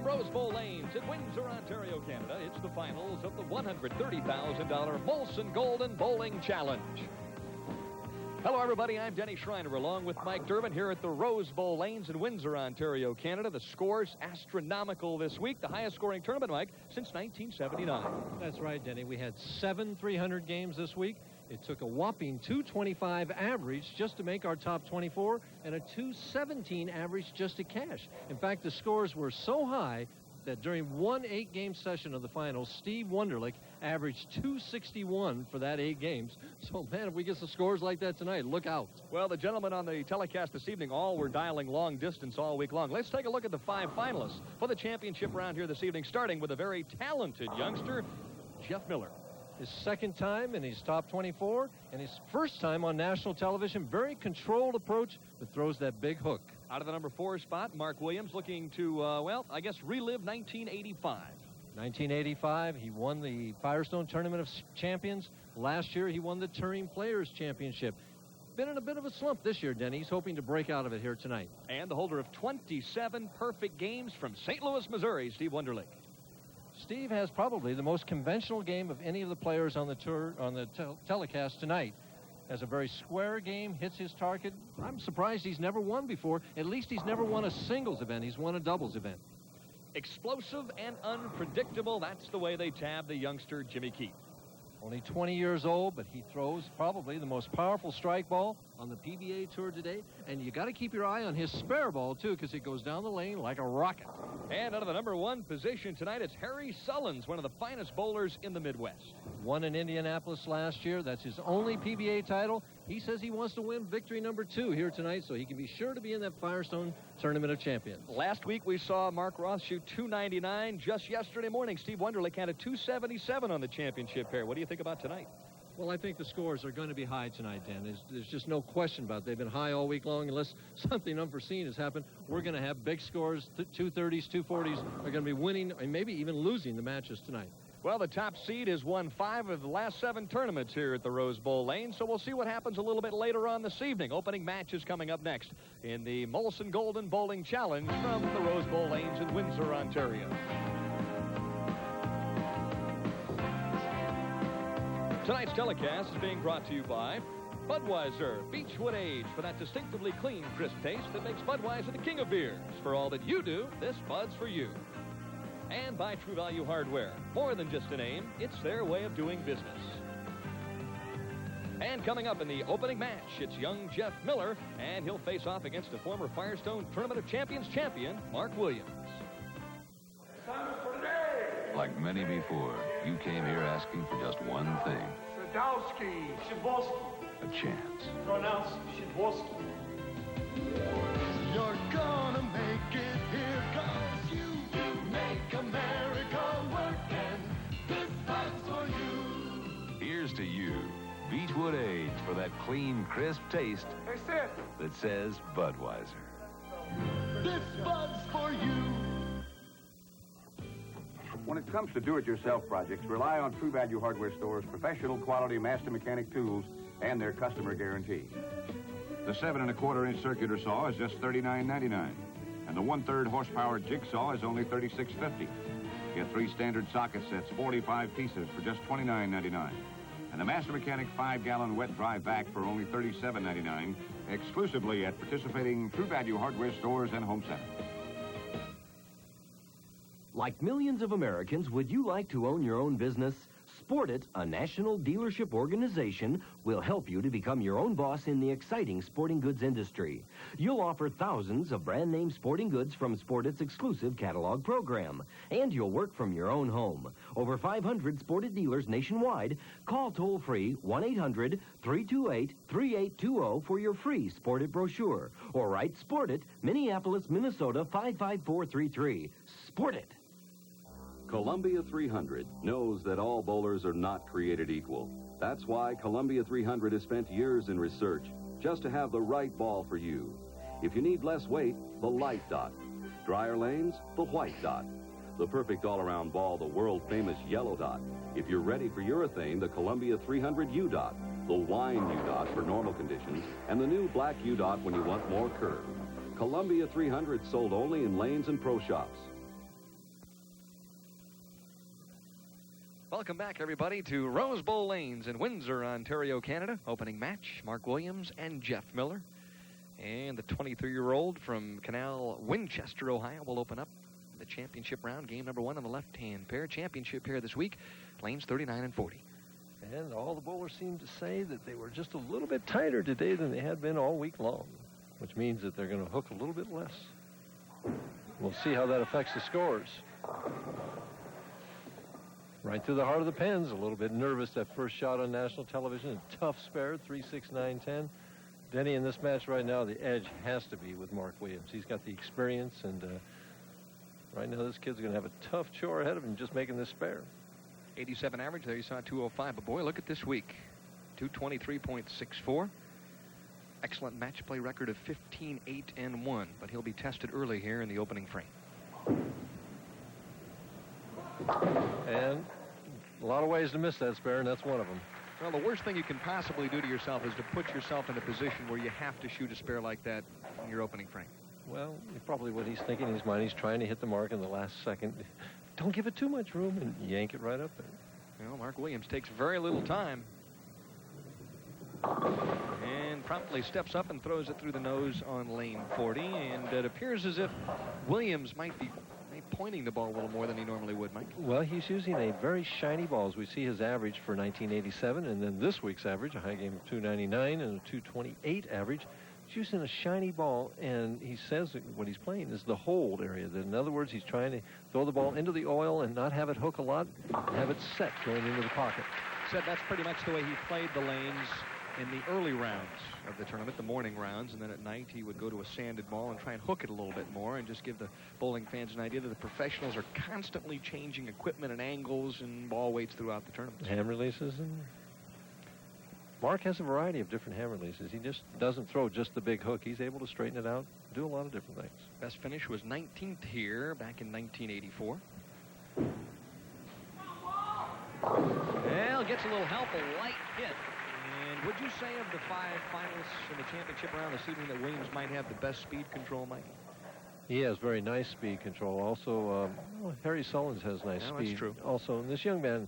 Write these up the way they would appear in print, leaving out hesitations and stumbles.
From Rose Bowl lanes in Windsor, Ontario, Canada, it's the finals of the $130,000 Molson Golden Bowling Challenge. Hello, everybody. I'm Denny Schreiner, along with Mike Durbin here at the Rose Bowl lanes in Windsor, Ontario, Canada. The scores astronomical this week. The highest scoring tournament, Mike, since 1979. That's right, Denny. We had 7 300 games this week. It took a whopping 225 average just to make our top 24 and a 217 average just to cash. In fact, the scores were so high that during one 8-game session of the finals, Steve Wunderlich averaged 261 for that 8 games. So, man, if we get some scores like that tonight, look out. Well, the gentlemen on the telecast this evening all were dialing long distance all week long. Let's take a look at the 5 finalists for the championship round here this evening, starting with a very talented youngster, Jeff Miller. His second time in his top 24 and his first time on national television. Very controlled approach that throws that big hook. Out of the number 4 spot, Mark Williams looking to, relive 1985. 1985, he won the Firestone Tournament of Champions. Last year, he won the Touring Players Championship. Been in a bit of a slump this year, Denny. He's hoping to break out of it here tonight. And the holder of 27 perfect games from St. Louis, Missouri, Steve Wunderlich. Steve has probably the most conventional game of any of the players on the tour, on the telecast tonight. Has a very square game, hits his target. I'm surprised he's never won before. At least he's never won a singles event. He's won a doubles event. Explosive and unpredictable. That's the way they tab the youngster Jimmy Keith. Only 20 years old, but he throws probably the most powerful strike ball on the PBA Tour today. And you got to keep your eye on his spare ball, too, because it goes down the lane like a rocket. And out of the number 1 position tonight, it's Harry Sullins, one of the finest bowlers in the Midwest. Won in Indianapolis last year. That's his only PBA title. He says he wants to win victory number 2 here tonight, so he can be sure to be in that Firestone Tournament of Champions. Last week, we saw Mark Roth shoot .299. Just yesterday morning, Steve Wunderlich had a .277 on the championship pair. What do you think about tonight? Well, I think the scores are going to be high tonight, Dan. There's just no question about it. They've been high all week long. Unless something unforeseen has happened, we're going to have big scores. 230s, 240s are going to be winning and maybe even losing the matches tonight. Well, the top seed has won 5 of the last 7 tournaments here at the Rose Bowl lane, so we'll see what happens a little bit later on this evening. Opening match is coming up next in the Molson Golden Bowling Challenge from the Rose Bowl lanes in Windsor, Ontario. Tonight's telecast is being brought to you by Budweiser Beechwood Age, for that distinctively clean, crisp taste that makes Budweiser the king of beers. For all that you do, this Bud's for you. And by True Value Hardware. More than just a name, it's their way of doing business. And coming up in the opening match, it's young Jeff Miller, and he'll face off against a former Firestone Tournament of Champions champion, Mark Williams. Like many before, you came here asking for just one thing. Sadowski. Shidwolski. A chance. Pronounced Shidwolski. You're gonna make it here, 'cause you make America work, and this Bud's for you. Here's to you, Beechwood Age, for that clean, crisp taste Hey, Sid. that says Budweiser. This Bud's for you. When it comes to do-it-yourself projects, rely on True Value Hardware Store's professional quality master mechanic tools and their customer guarantee. The 7 1/4-inch circular saw is just $39.99, and the 1/3 horsepower jigsaw is only $36.50. Get 3 standard socket sets, 45 pieces, for just $29.99, and the master mechanic 5-gallon wet dry vac for only $37.99, exclusively at participating True Value Hardware Stores and home centers. Like millions of Americans, would you like to own your own business? Sport It, a national dealership organization, will help you to become your own boss in the exciting sporting goods industry. You'll offer thousands of brand name sporting goods from Sport It's exclusive catalog program. And you'll work from your own home. Over 500 Sport It dealers nationwide. Call toll-free 1-800-328-3820 for your free Sport It brochure. Or write Sport It, Minneapolis, Minnesota 55433. Sport It. Columbia 300 knows that all bowlers are not created equal. That's why Columbia 300 has spent years in research just to have the right ball for you. If you need less weight, the light dot. Drier lanes, the white dot. The perfect all-around ball, the world-famous yellow dot. If you're ready for urethane, the Columbia 300 U dot. The wine U dot for normal conditions, and the new black U dot when you want more curve. Columbia 300 sold only in lanes and pro shops. Welcome back, everybody, to Rose Bowl Lanes in Windsor, Ontario, Canada. Opening match, Mark Williams and Jeff Miller. And the 23-year-old from Canal, Winchester, Ohio, will open up the championship round, game number 1 on the left-hand pair. Championship pair this week, lanes 39 and 40. And all the bowlers seem to say that they were just a little bit tighter today than they had been all week long, which means that they're going to hook a little bit less. We'll see how that affects the scores. Right through the heart of the pens. A little bit nervous that first shot on national television. A tough spare, 3-6, 9-10. Denny, in this match right now, the edge has to be with Mark Williams. He's got the experience, and right now this kid's going to have a tough chore ahead of him just making this spare. 87 average. There you saw 205. But boy, look at this week. 223.64. Excellent match play record of 15-8-1. But he'll be tested early here in the opening frame. And a lot of ways to miss that spare, and that's one of them. Well, the worst thing you can possibly do to yourself is to put yourself in a position where you have to shoot a spare like that in your opening frame. Well, probably what he's thinking in his mind, he's trying to hit the mark in the last second. Don't give it too much room and yank it right up there. Well, Mark Williams takes very little time. And promptly steps up and throws it through the nose on lane 40. And it appears as if Williams might be pointing the ball a little more than he normally would, Mike. Well, he's using a very shiny ball, as we see his average for 1987, and then this week's average, a high game of 299 and a 228 average. He's using a shiny ball, and he says that what he's playing is the hold area. That in other words, he's trying to throw the ball into the oil and not have it hook a lot, have it set going into the pocket. Said that's pretty much the way he played the lanes in the early rounds of the tournament, the morning rounds, and then at night he would go to a sanded ball and try and hook it a little bit more and just give the bowling fans an idea that the professionals are constantly changing equipment and angles and ball weights throughout the tournament. Hand releases. And Mark has a variety of different hand releases. He just doesn't throw just the big hook. He's able to straighten it out, do a lot of different things. Best finish was 19th here back in 1984. Well, gets a little help, a light hit. And would you say of the 5 finalists in the championship round this evening that Williams might have the best speed control, Mike? He has very nice speed control. Also, Harry Sullins has nice speed. That's true. Also, this young man,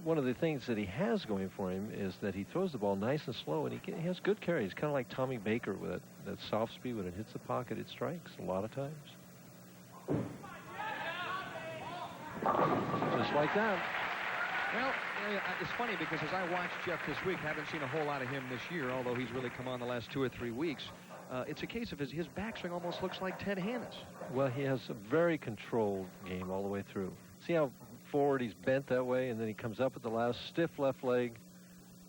one of the things that he has going for him is that he throws the ball nice and slow, and he has good carry. He's kind of like Tommy Baker with that soft speed. When it hits the pocket, it strikes a lot of times. Just like that. Well, it's funny because as I watched Jeff this week, haven't seen a whole lot of him this year, although he's really come on the last 2 or 3 weeks. It's a case of his backswing almost looks like Ted Hanna's. Well, he has a very controlled game all the way through. See how forward he's bent that way, and then he comes up at the last stiff left leg.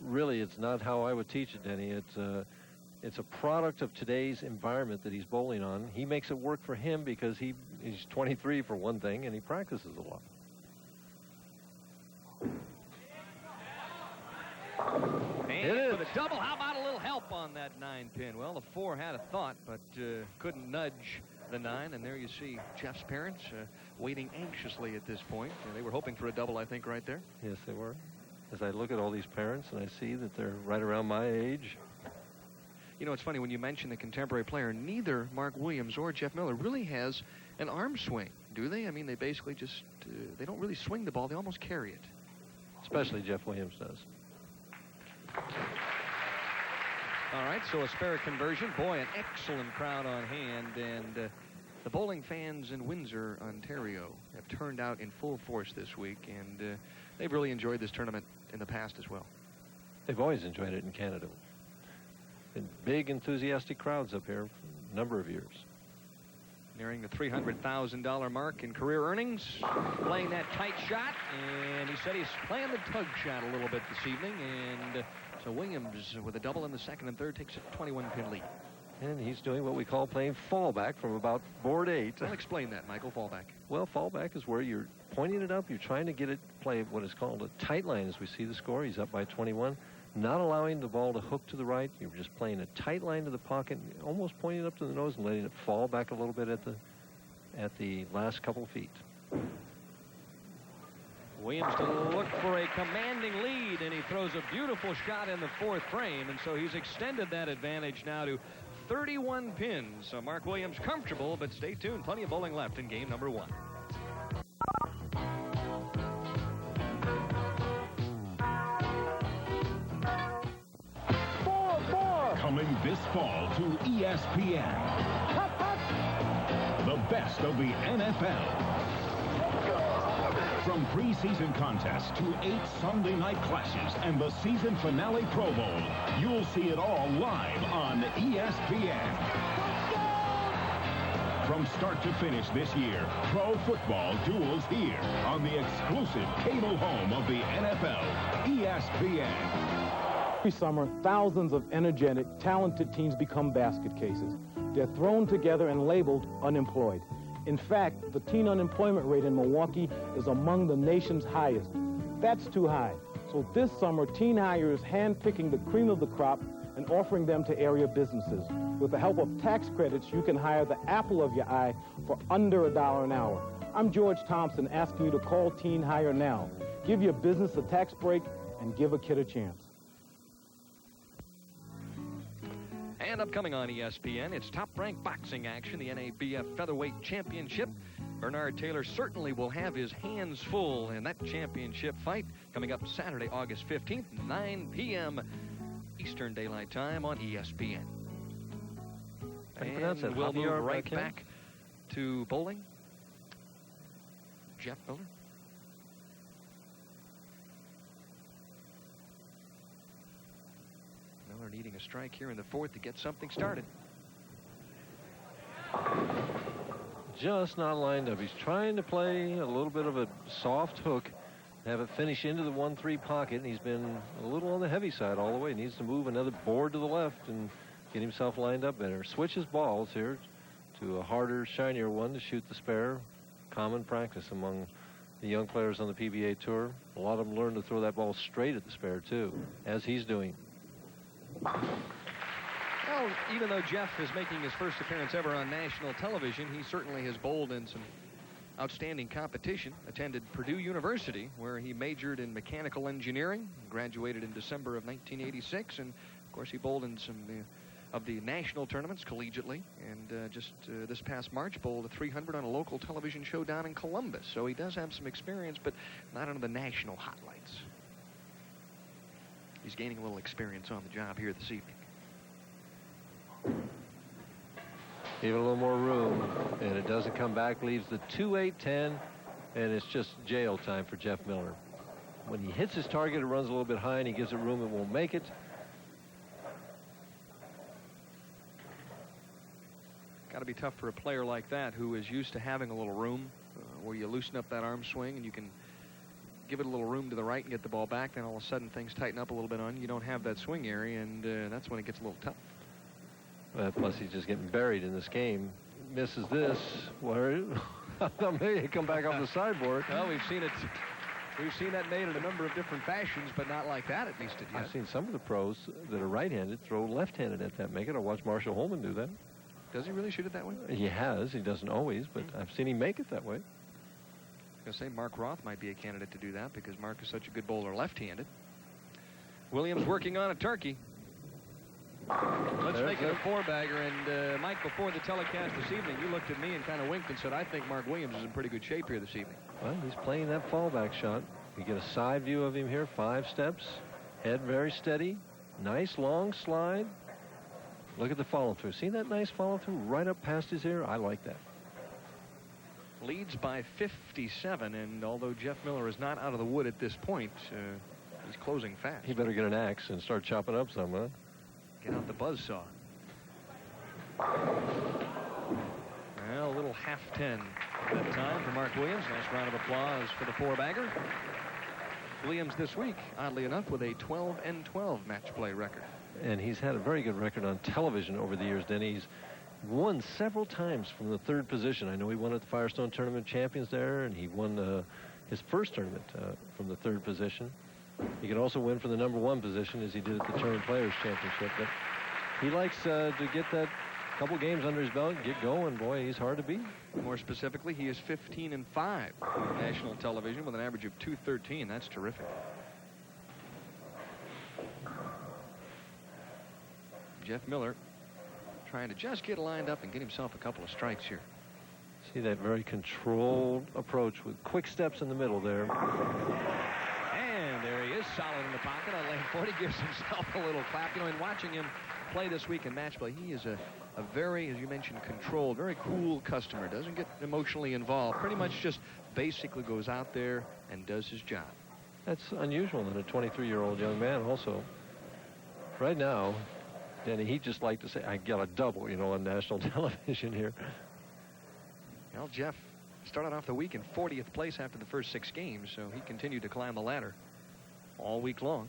Really, it's not how I would teach it, Denny. It's a product of today's environment that he's bowling on. He makes it work for him because he's 23 for one thing, and he practices a lot. And for the double, how about a little help on that 9-pin? Well, the 4 had a thought, but couldn't nudge the 9. And there you see Jeff's parents waiting anxiously at this point. They were hoping for a double, I think, right there. Yes, they were. As I look at all these parents and I see that they're right around my age. You know, it's funny when you mention the contemporary player, neither Mark Williams or Jeff Miller really has an arm swing, do they? I mean, they basically just, they don't really swing the ball. They almost carry it. Especially Jeff Williams does. All right, so a spare conversion. Boy, an excellent crowd on hand. And the bowling fans in Windsor, Ontario, have turned out in full force this week. And they've really enjoyed this tournament in the past as well. They've always enjoyed it in Canada. Been big, enthusiastic crowds up here for a number of years. Nearing the $300,000 mark in career earnings. Playing that tight shot. And he said he's playing the tug shot a little bit this evening. And so Williams, with a double in the second and third, takes a 21-pin lead. And he's doing what we call playing fallback from about board 8. Well, explain that, Michael, fallback. Well, fallback is where you're pointing it up. You're trying to get it play what is called a tight line. As we see the score, he's up by 21. Not allowing the ball to hook to the right. You're just playing a tight line to the pocket, almost pointing up to the nose and letting it fall back a little bit at the last couple feet. Williams to look for a commanding lead, and he throws a beautiful shot in the 4th frame, and so he's extended that advantage now to 31 pins. So Mark Williams comfortable, but stay tuned. Plenty of bowling left in game number 1. Coming this fall to ESPN. The best of the NFL. From preseason contests to 8 Sunday night clashes and the season finale Pro Bowl, you'll see it all live on ESPN. From start to finish this year, pro football duels here on the exclusive cable home of the NFL, ESPN. Every summer, thousands of energetic, talented teams become basket cases. They're thrown together and labeled unemployed. In fact, the teen unemployment rate in Milwaukee is among the nation's highest. That's too high. So this summer, Teen Hire is handpicking the cream of the crop and offering them to area businesses. With the help of tax credits, you can hire the apple of your eye for under $1 an hour. I'm George Thompson, asking you to call Teen Hire now. Give your business a tax break and give a kid a chance. And upcoming on ESPN, it's top-ranked boxing action, the NABF Featherweight Championship. Bernard Taylor certainly will have his hands full in that championship fight coming up Saturday, August 15th, 9 p.m. Eastern Daylight Time on ESPN. And we'll move right back to bowling. Jeff Miller. Miller needing a strike here in the 4th to get something started. Just not lined up. He's trying to play a little bit of a soft hook, have it finish into the 1-3 pocket, and he's been a little on the heavy side all the way. He needs to move another board to the left and get himself lined up better. Switch his balls here to a harder, shinier one to shoot the spare. Common practice among the young players on the PBA Tour. A lot of them learn to throw that ball straight at the spare, too, as he's doing. Well, even though Jeff is making his first appearance ever on national television, he certainly has bowled in some outstanding competition. Attended Purdue University, where he majored in mechanical engineering, graduated in December of 1986, and of course he bowled in some of the national tournaments collegiately, and just this past March bowled a 300 on a local television show down in Columbus. So he does have some experience, but not under the national highlights. He's gaining a little experience on the job here this evening. Even a little more room, and it doesn't come back. Leaves the 2-8-10, and it's just jail time for Jeff Miller. When he hits his target, it runs a little bit high, and he gives it room and won't make it. Got to be tough for a player like that who is used to having a little room where you loosen up that arm swing and you can give it a little room to the right and get the ball back. Then all of a sudden things tighten up a little bit on you. You don't have that swing area, and that's when it gets a little tough. Plus, he's just getting buried in this game. Misses this. Maybe come back off the sideboard. Well, we've seen it. We've seen that made in a number of different fashions, but not like that, at least yet. I've seen some of the pros that are right-handed throw left-handed at that. Make it. I watched Marshall Holman do that. Does he really shoot it that way? He has. He doesn't always, but I've seen him make it that way. I was going to say Mark Roth might be a candidate to do that because Mark is such a good bowler left-handed. Williams working on a turkey. Let's make it a 4-bagger. And Mike, before the telecast this evening, you looked at me and kind of winked and said, I think Mark Williams is in pretty good shape here this evening. Well, he's playing that fallback shot. You get a side view of him here, 5 steps, head very steady, nice long slide. Look at the follow-through. See that nice follow-through right up past his ear? I like that. Leads by 57, and although Jeff Miller is not out of the wood at this point, he's closing fast. He better get an axe and start chopping up some, huh? Get out the buzzsaw. Well, a little half-10 that time for Mark Williams. Nice round of applause for the 4-bagger. Williams this week, oddly enough, with a 12-12 match play record. And he's had a very good record on television over the years, Denny. He's won several times from the 3rd position. I know he won at the Firestone Tournament Champions there, and he won his first tournament from the 3rd position. He can also win from the number 1 position as he did at the Tournament Players Championship. But he likes to get that couple games under his belt and get going. Boy, he's hard to beat. More specifically, he is 15-5 on national television with an average of 213. That's terrific. Jeff Miller trying to just get lined up and get himself a couple of strikes here. See that very controlled approach with quick steps in the middle there. And there he is, solid in the pocket on lane Forty gives himself a little clap. You know, in watching him play this week in match play, he is a very, as you mentioned, controlled, very cool customer. Doesn't get emotionally involved. Pretty much just basically goes out there and does his job. That's unusual in a 23-year-old young man also. Right now, Denny, he'd just like to say, I got a double, you know, on national television here. Well, Jeff started off the week in 40th place after the first 6 games, so he continued to climb the ladder all week long,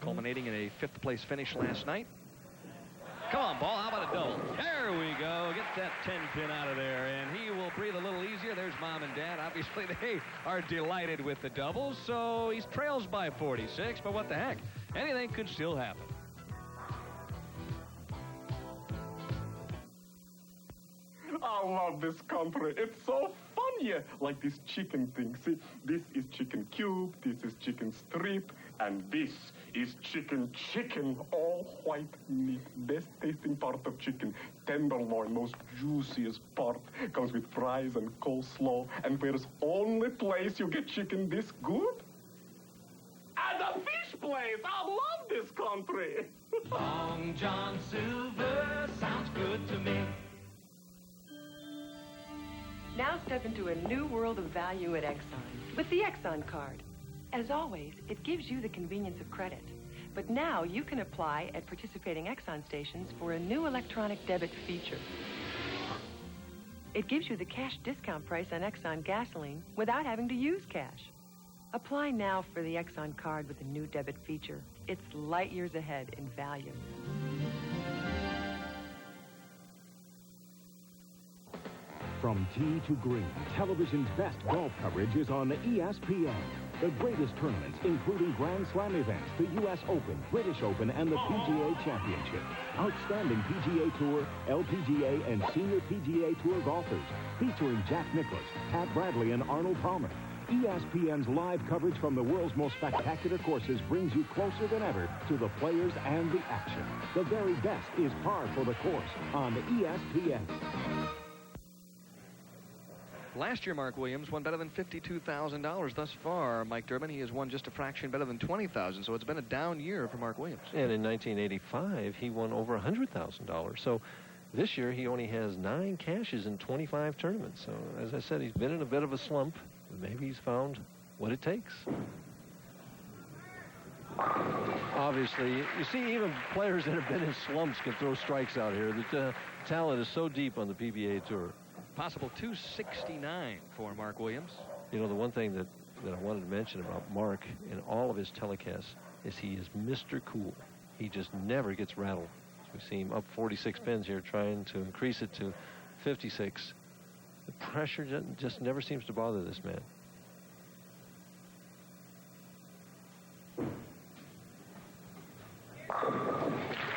culminating in a 5th place finish last night. Come on, ball. How about a double? There we go. Get that 10-pin out of there, and he will breathe a little easier. There's Mom and Dad. Obviously, they are delighted with the doubles, so he trails by 46, but what the heck? Anything could still happen. I love this country. It's so fun here. Like this chicken thing. See, this is chicken cube, this is chicken strip, and this is chicken. All white meat. Best tasting part of chicken. Tenderloin, most juiciest part. Comes with fries and coleslaw. And where's only place you get chicken this good? At the fish place. I love this country. Long John Silver sounds good to me. Now step into a new world of value at Exxon with the Exxon card. As always, it gives you the convenience of credit. But now you can apply at participating Exxon stations for a new electronic debit feature. It gives you the cash discount price on Exxon gasoline without having to use cash. Apply now for the Exxon card with the new debit feature. It's light years ahead in value. From tee to green, television's best golf coverage is on ESPN. The greatest tournaments, including Grand Slam events, the U.S. Open, British Open, and the PGA Championship. Outstanding PGA Tour, LPGA, and Senior PGA Tour golfers, featuring Jack Nicklaus, Pat Bradley, and Arnold Palmer. ESPN's live coverage from the world's most spectacular courses brings you closer than ever to the players and the action. The very best is par for the course on ESPN. Last year, Mark Williams won better than $52,000 thus far. Mike Durbin, he has won just a fraction better than $20,000, so it's been a down year for Mark Williams. And in 1985, he won over $100,000. So this year, he only has 9 cashes in 25 tournaments. So, as I said, he's been in a bit of a slump. Maybe he's found what it takes. Obviously, you see, even players that have been in slumps can throw strikes out here. The talent is so deep on the PBA Tour. Possible 269 for Mark Williams. You know, the one thing that I wanted to mention about Mark in all of his telecasts is he is Mr. Cool. He just never gets rattled. We see him up 46 pins here, trying to increase it to 56. The pressure just never seems to bother this man.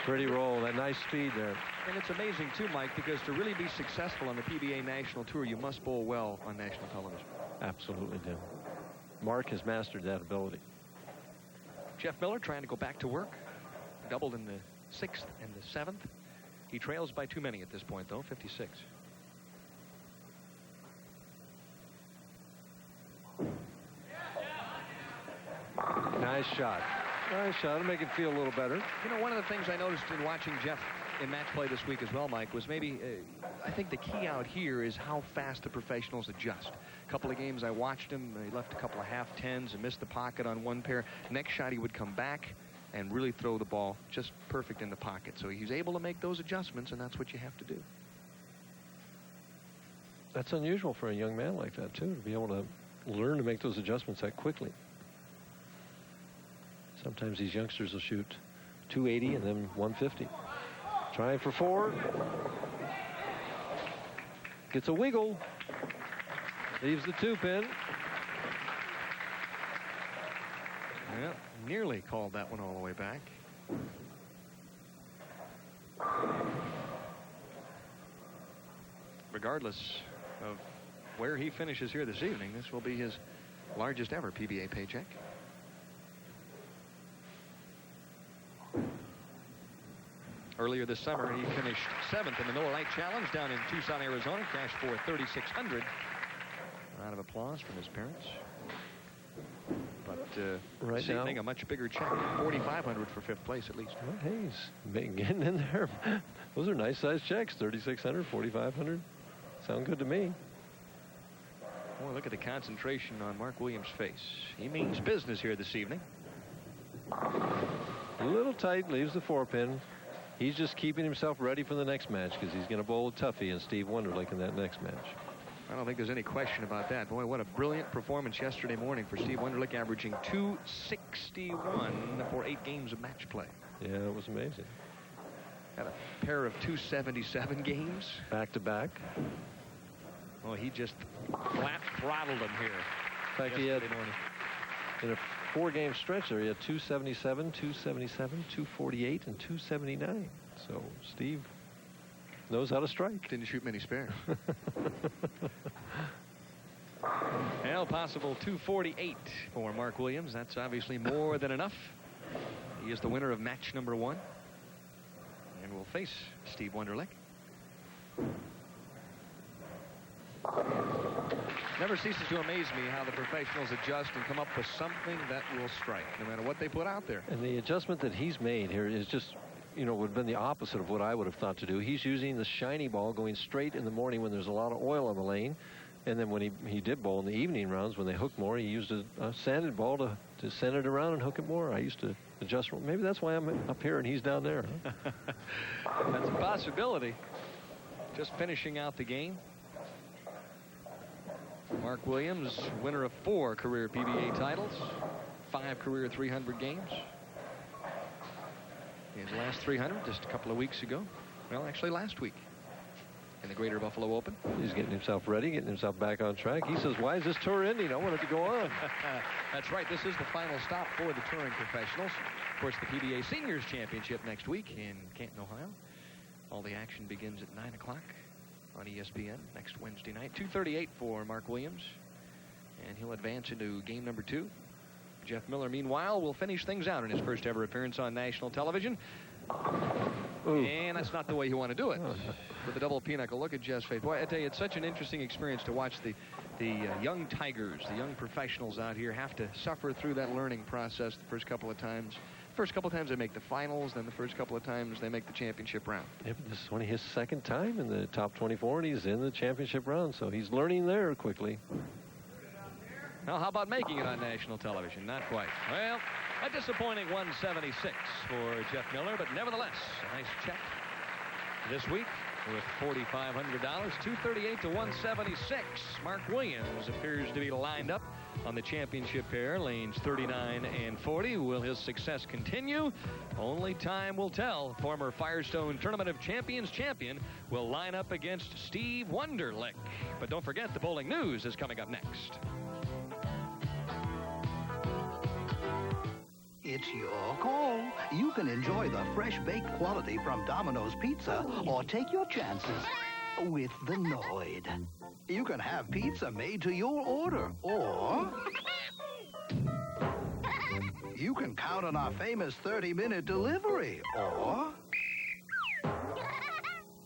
Pretty roll, that nice speed there. And it's amazing, too, Mike, because to really be successful on the PBA National Tour, you must bowl well on national television. Absolutely, Tim. Mark has mastered that ability. Jeff Miller trying to go back to work. Doubled in the 6th and the 7th. He trails by too many at this point, though, 56. Nice shot. Nice shot. It'll make it feel a little better. You know, one of the things I noticed in watching Jeff in match play this week as well, Mike, was maybe, I think the key out here is how fast the professionals adjust. A couple of games I watched him. He left a couple of half-tens and missed the pocket on one pair. Next shot, he would come back and really throw the ball just perfect in the pocket. So he's able to make those adjustments, and that's what you have to do. That's unusual for a young man like that, too, to be able to learn to make those adjustments that quickly. Sometimes these youngsters will shoot 280 and then 150. Trying for 4. Gets a wiggle. Leaves the 2-pin. Yeah, nearly called that one all the way back. Regardless of where he finishes here this evening, this will be his largest ever PBA paycheck. Earlier this summer, he finished 7th in the Miller Lite Challenge down in Tucson, Arizona. Cashed for $3,600. A round of applause from his parents. But right this evening now, a much bigger check, $4,500 for 5th place at least. Well, hey, he's getting in there. Those are nice sized checks. $3,600, $4,500. Sound good to me. Boy, look at the concentration on Mark Williams' face. He means business here this evening. A little tight, leaves the 4-pin. He's just keeping himself ready for the next match because he's going to bowl Tuffy and Steve Wunderlich in that next match. I don't think there's any question about that. Boy, what a brilliant performance yesterday morning for Steve Wunderlich, averaging .261 for 8 games of match play. Yeah, it was amazing. Had a pair of .277 games. Back to back. Oh, he just flat throttled him here. In fact, he had, in a 4-game stretch there, he had .277, .277, .248, and .279. So Steve knows how to strike. Didn't shoot many spares. Well, possible .248 for Mark Williams. That's obviously more than enough. He is the winner of match number 1. And will face Steve Wunderlich. Never ceases to amaze me how the professionals adjust and come up with something that will strike, no matter what they put out there. And the adjustment that he's made here is just, you know, would have been the opposite of what I would have thought to do. He's using the shiny ball going straight in the morning when there's a lot of oil on the lane. And then when he did bowl in the evening rounds, when they hooked more, he used a sanded ball to send it around and hook it more. I used to adjust. Maybe that's why I'm up here and he's down there. Huh? That's a possibility. Just finishing out the game. Mark Williams, winner of 4 career PBA titles, 5 career 300 games. His last 300 just a couple of weeks ago. Well, actually last week in the Greater Buffalo Open. He's getting himself ready, getting himself back on track. He says, why is this tour ending? I want it to go on. That's right. This is the final stop for the touring professionals. Of course, the PBA Seniors Championship next week in Canton, Ohio. All the action begins at 9 o'clock. On ESPN next Wednesday night. 2:38 for Mark Williams. And he'll advance into game number 2. Jeff Miller, meanwhile, will finish things out in his first ever appearance on national television. Ooh. And that's not the way you want to do it. With a double pinnacle. Look at Jeff's face. Boy, I tell you, it's such an interesting experience to watch the young Tigers, the young professionals out here have to suffer through that learning process the first couple of times. First couple of times they make the finals, then the first couple of times they make the championship round. Yeah, but this is only his 2nd time in the top 24, and he's in the championship round, so he's learning there quickly. Now, how about making it on national television? Not quite. Well, a disappointing 176 for Jeff Miller, but nevertheless, a nice check this week with $4,500, 238 to 176. Mark Williams appears to be lined up on the championship pair, lanes 39 and 40. Will his success continue? Only time will tell. Former Firestone Tournament of Champions champion will line up against Steve Wunderlich. But don't forget, the bowling news is coming up next. It's your call. You can enjoy the fresh baked quality from Domino's Pizza or take your chances with the Noid. You can have pizza made to your order, or you can count on our famous 30-minute delivery, or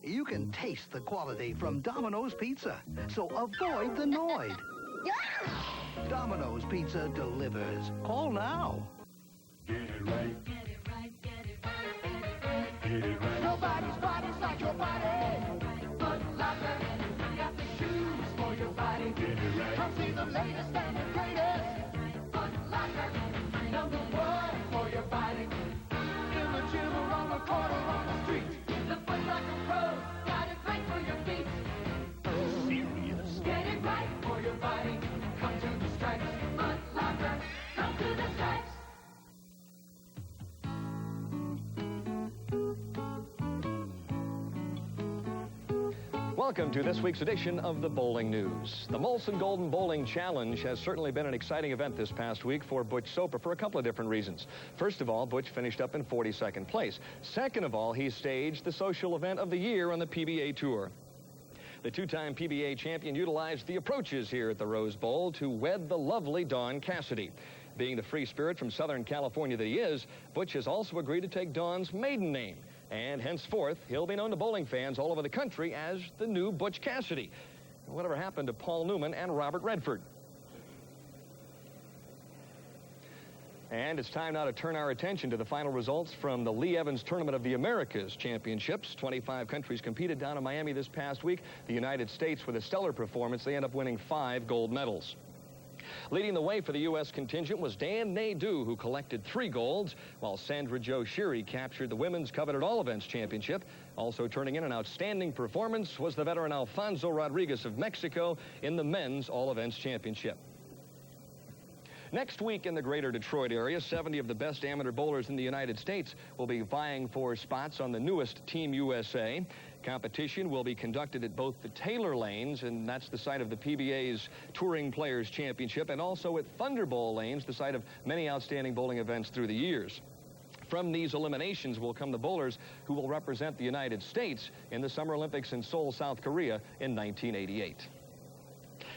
you can taste the quality from Domino's Pizza, so avoid the Noid. Domino's Pizza delivers. Call now. Get it right. Get it right, get it right, get it right. Get it right. Nobody's body's like your body. Foot Locker, we got the shoes for your body. Get it right. Come see the latest and the greatest. Foot Locker, #1 for your body. In the gym or on the court or on the street. The Foot Locker pros got it right for your feet. Serious. Get it right for your body. Come to the stripes. Foot Locker, come to the stripes. Welcome to this week's edition of the Bowling News. The Molson Golden Bowling Challenge has certainly been an exciting event this past week for Butch Soper for a couple of different reasons. First of all, Butch finished up in 42nd place. Second of all, he staged the social event of the year on the PBA Tour. The 2-time PBA champion utilized the approaches here at the Rose Bowl to wed the lovely Dawn Cassidy. Being the free spirit from Southern California that he is, Butch has also agreed to take Dawn's maiden name. And henceforth, he'll be known to bowling fans all over the country as the new Butch Cassidy. Whatever happened to Paul Newman and Robert Redford? And it's time now to turn our attention to the final results from the Lee Evans Tournament of the Americas Championships. 25 countries competed down in Miami this past week. The United States, with a stellar performance, they end up winning 5 gold medals. Leading the way for the U.S. contingent was Dan Nadeau, who collected 3 golds, while Sandra Jo Shiri captured the women's coveted all-events championship. Also turning in an outstanding performance was the veteran Alfonso Rodriguez of Mexico in the men's all-events championship. Next week in the greater Detroit area, 70 of the best amateur bowlers in the United States will be vying for spots on the newest Team USA. Competition will be conducted at both the Taylor Lanes, and that's the site of the PBA's Touring Players Championship, and also at Thunderbowl Lanes, the site of many outstanding bowling events through the years. From these eliminations will come the bowlers who will represent the United States in the Summer Olympics in Seoul, South Korea in 1988.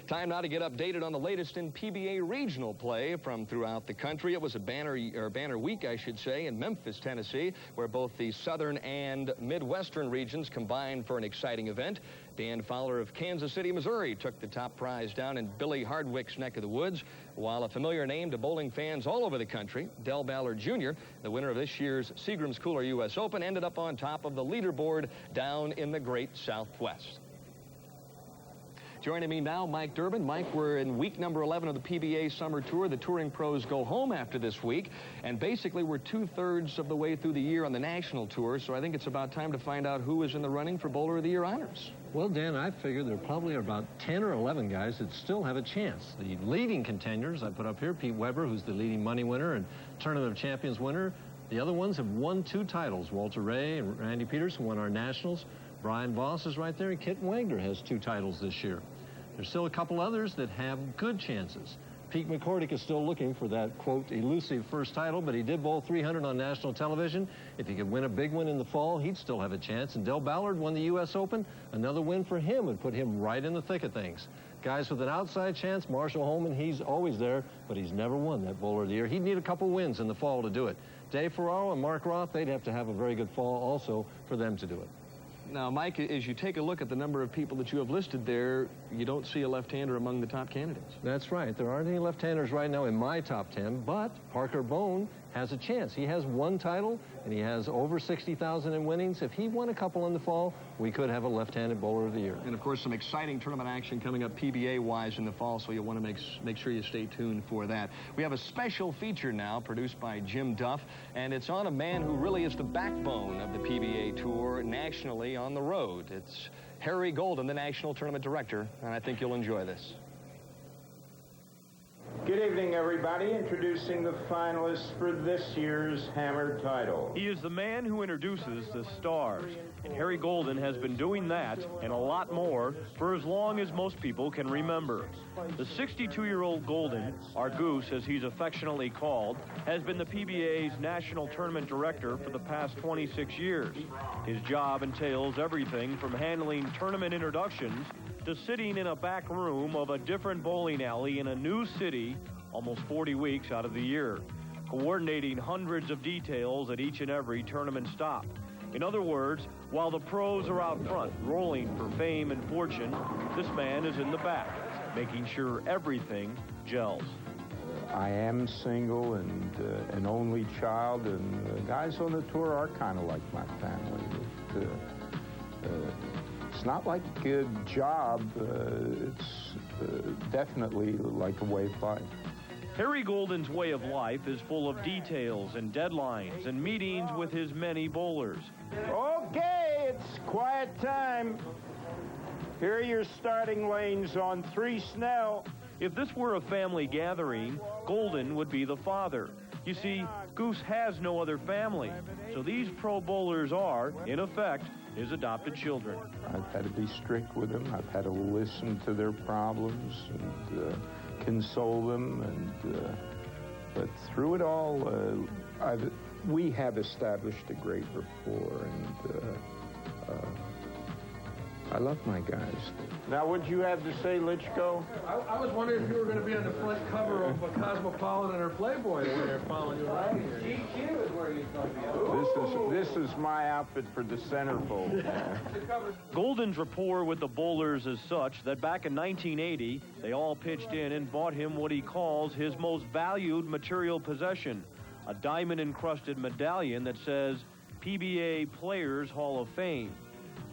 Time now to get updated on the latest in PBA regional play from throughout the country. It was a banner week, I should say, in Memphis, Tennessee, where both the southern and midwestern regions combined for an exciting event. Dan Fowler of Kansas City, Missouri, took the top prize down in Billy Hardwick's neck of the woods, while a familiar name to bowling fans all over the country, Del Ballard Jr., the winner of this year's Seagram's Cooler U.S. Open, ended up on top of the leaderboard down in the Great Southwest. Joining me now, Mike Durbin. Mike, we're in week number 11 of the PBA Summer Tour. The touring pros go home after this week, and basically we're 2/3 of the way through the year on the national tour, so I think it's about time to find out who is in the running for Bowler of the Year honors. Well, Dan, I figure there probably are about 10 or 11 guys that still have a chance. The leading contenders I put up here, Pete Weber, who's the leading money winner and Tournament of Champions winner. The other ones have won 2 titles. Walter Ray and Randy Peters, who won our nationals. Brian Voss is right there, and Kit Wagner has 2 titles this year. There's still a couple others that have good chances. Pete McCordick is still looking for that, quote, elusive first title, but he did bowl 300 on national television. If he could win a big one in the fall, he'd still have a chance. And Del Ballard won the U.S. Open. Another win for him would put him right in the thick of things. Guys with an outside chance, Marshall Holman, he's always there, but he's never won that Bowler of the Year. He'd need a couple wins in the fall to do it. Dave Ferraro and Mark Roth, they'd have to have a very good fall also for them to do it. Now, Mike, as you take a look at the number of people that you have listed there, you don't see a left-hander among the top candidates. That's right. There aren't any left-handers right now in my top 10, but Parker Bone has a chance. He has 1 title, and he has over 60,000 in winnings. If he won a couple in the fall, we could have a left-handed Bowler of the Year. And, of course, some exciting tournament action coming up PBA-wise in the fall, so you'll want to make sure you stay tuned for that. We have a special feature now produced by Jim Duff, and it's on a man who really is the backbone of the PBA Tour nationally on the road. It's Harry Golden, the National Tournament Director, and I think you'll enjoy this. Good evening, everybody. Introducing the finalists for this year's Hammer title. He is the man who introduces the stars, and Harry Golden has been doing that and a lot more for as long as most people can remember. The 62-year-old Golden, our Goose as he's affectionately called, has been the PBA's National Tournament Director for the past 26 years. His job entails everything from handling tournament introductions to sitting in a back room of a different bowling alley in a new city almost 40 weeks out of the year, coordinating hundreds of details at each and every tournament stop. In other words, while the pros are out front rolling for fame and fortune, this man is in the back, making sure everything gels. I am single and an only child, and the guys on the tour are kind of like my family. It's not like a job. It's definitely like a way of life. Harry Golden's way of life is full of details and deadlines and meetings with his many bowlers. Okay, it's quiet time. Here are your starting lanes on 3 Snell. If this were a family gathering, Golden would be the father. You see, Goose has no other family, so these pro bowlers are, in effect, his adopted children. I've had to be strict with them. I've had to listen to their problems and console them. But through it all, we have established a great rapport. And I love my guys. Now, what'd you have to say, Lichko? I was wondering if you were going to be on the front cover of a Cosmopolitan or Playboy when they're following you around here. GQ is where you're going to be. This is my outfit for the centerfold. Golden's rapport with the bowlers is such that back in 1980, they all pitched in and bought him what he calls his most valued material possession, a diamond-encrusted medallion that says PBA Players Hall of Fame.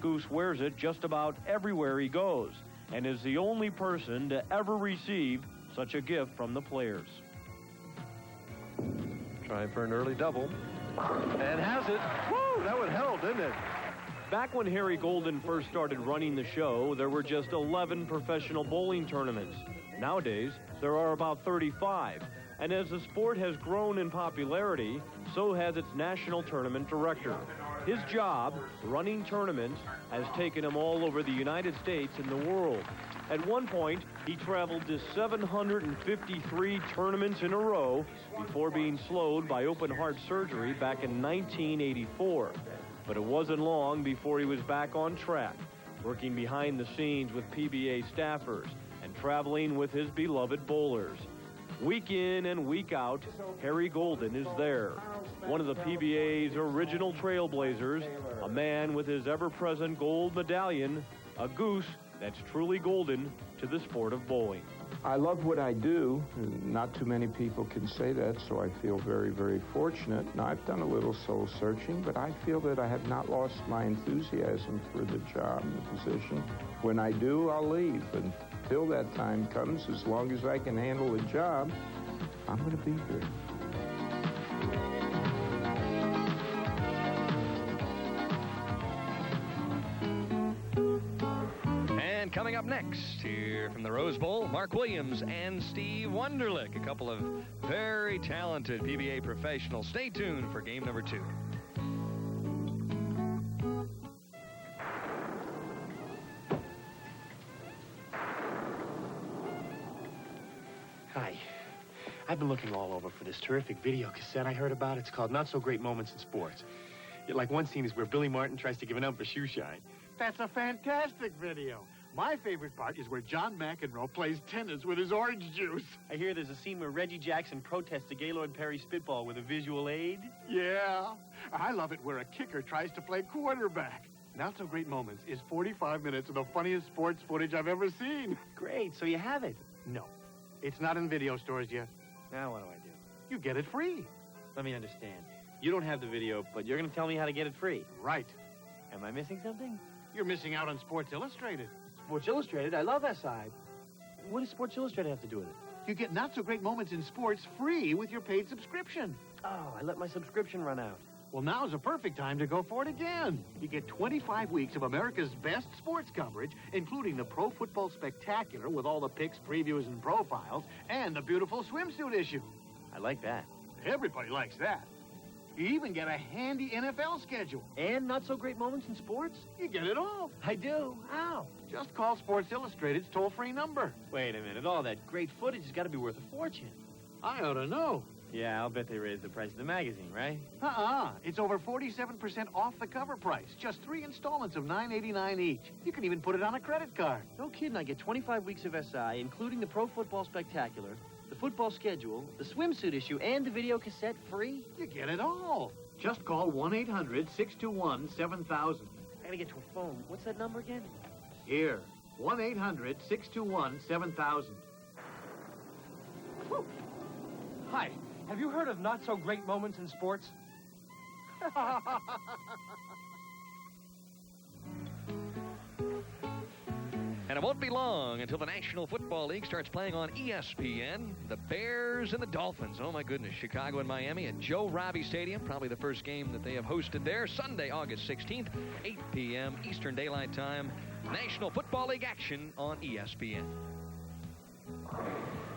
Goose wears it just about everywhere he goes and is the only person to ever receive such a gift from the players. Trying for an early double. And has it. Woo! That one held, didn't it? Back when Harry Golden first started running the show, there were just 11 professional bowling tournaments. Nowadays, there are about 35. And as the sport has grown in popularity, so has its national tournament director. His job, running tournaments, has taken him all over the United States and the world. At one point, he traveled to 753 tournaments in a row before being slowed by open heart surgery back in 1984. But it wasn't long before he was back on track, working behind the scenes with PBA staffers and traveling with his beloved bowlers. Week in and week out, Harry Golden is there. One of the PBA's original trailblazers, a man with his ever-present gold medallion, a goose that's truly golden to the sport of bowling. I love what I do. Not too many people can say that, so I feel very, very fortunate. Now, I've done a little soul searching, but I feel that I have not lost my enthusiasm for the job and the position. When I do, I'll leave. Until that time comes, as long as I can handle the job, I'm going to be here. And coming up next, here from the Rose Bowl, Mark Williams and Steve Wunderlich, a couple of very talented PBA professionals. Stay tuned for game number 2. Hi. I've been looking all over for this terrific video cassette I heard about. It's called Not So Great Moments in Sports. Like one scene is where Billy Martin tries to give an ump a shoe shine. That's a fantastic video. My favorite part is where John McEnroe plays tennis with his orange juice. I hear there's a scene where Reggie Jackson protests a Gaylord Perry spitball with a visual aid. Yeah. I love it where a kicker tries to play quarterback. Not So Great Moments is 45 minutes of the funniest sports footage I've ever seen. Great, so you have it. No. It's not in video stores yet. Now what do I do? You get it free. Let me understand. You don't have the video, but you're going to tell me how to get it free. Right. Am I missing something? You're missing out on Sports Illustrated. Sports Illustrated? I love SI. What does Sports Illustrated have to do with it? You get Not So Great Moments in Sports free with your paid subscription. Oh, I let my subscription run out. Well, now's a perfect time to go for it again. You get 25 weeks of America's best sports coverage, including the Pro Football Spectacular with all the picks, previews, and profiles, and the beautiful swimsuit issue. I like that. Everybody likes that. You even get a handy NFL schedule. And Not So Great Moments in Sports? You get it all. I do. How? Just call Sports Illustrated's toll-free number. Wait a minute. All that great footage has got to be worth a fortune. I ought to know. Yeah, I'll bet they raised the price of the magazine, right? It's over 47% off the cover price. Just 3 installments of $9.89 each. You can even put it on a credit card. No kidding. I get 25 weeks of SI, including the Pro Football Spectacular, the football schedule, the swimsuit issue, and the video cassette free. You get it all. Just call 1-800-621-7000. I gotta get to a phone. What's that number again? Here, 1-800-621-7000. Hi. Have you heard of Not So Great Moments in Sports? And it won't be long until the National Football League starts playing on ESPN. The Bears and the Dolphins. Oh, my goodness. Chicago and Miami at Joe Robbie Stadium. Probably the first game that they have hosted there. Sunday, August 16th, 8 p.m. Eastern Daylight Time. National Football League action on ESPN.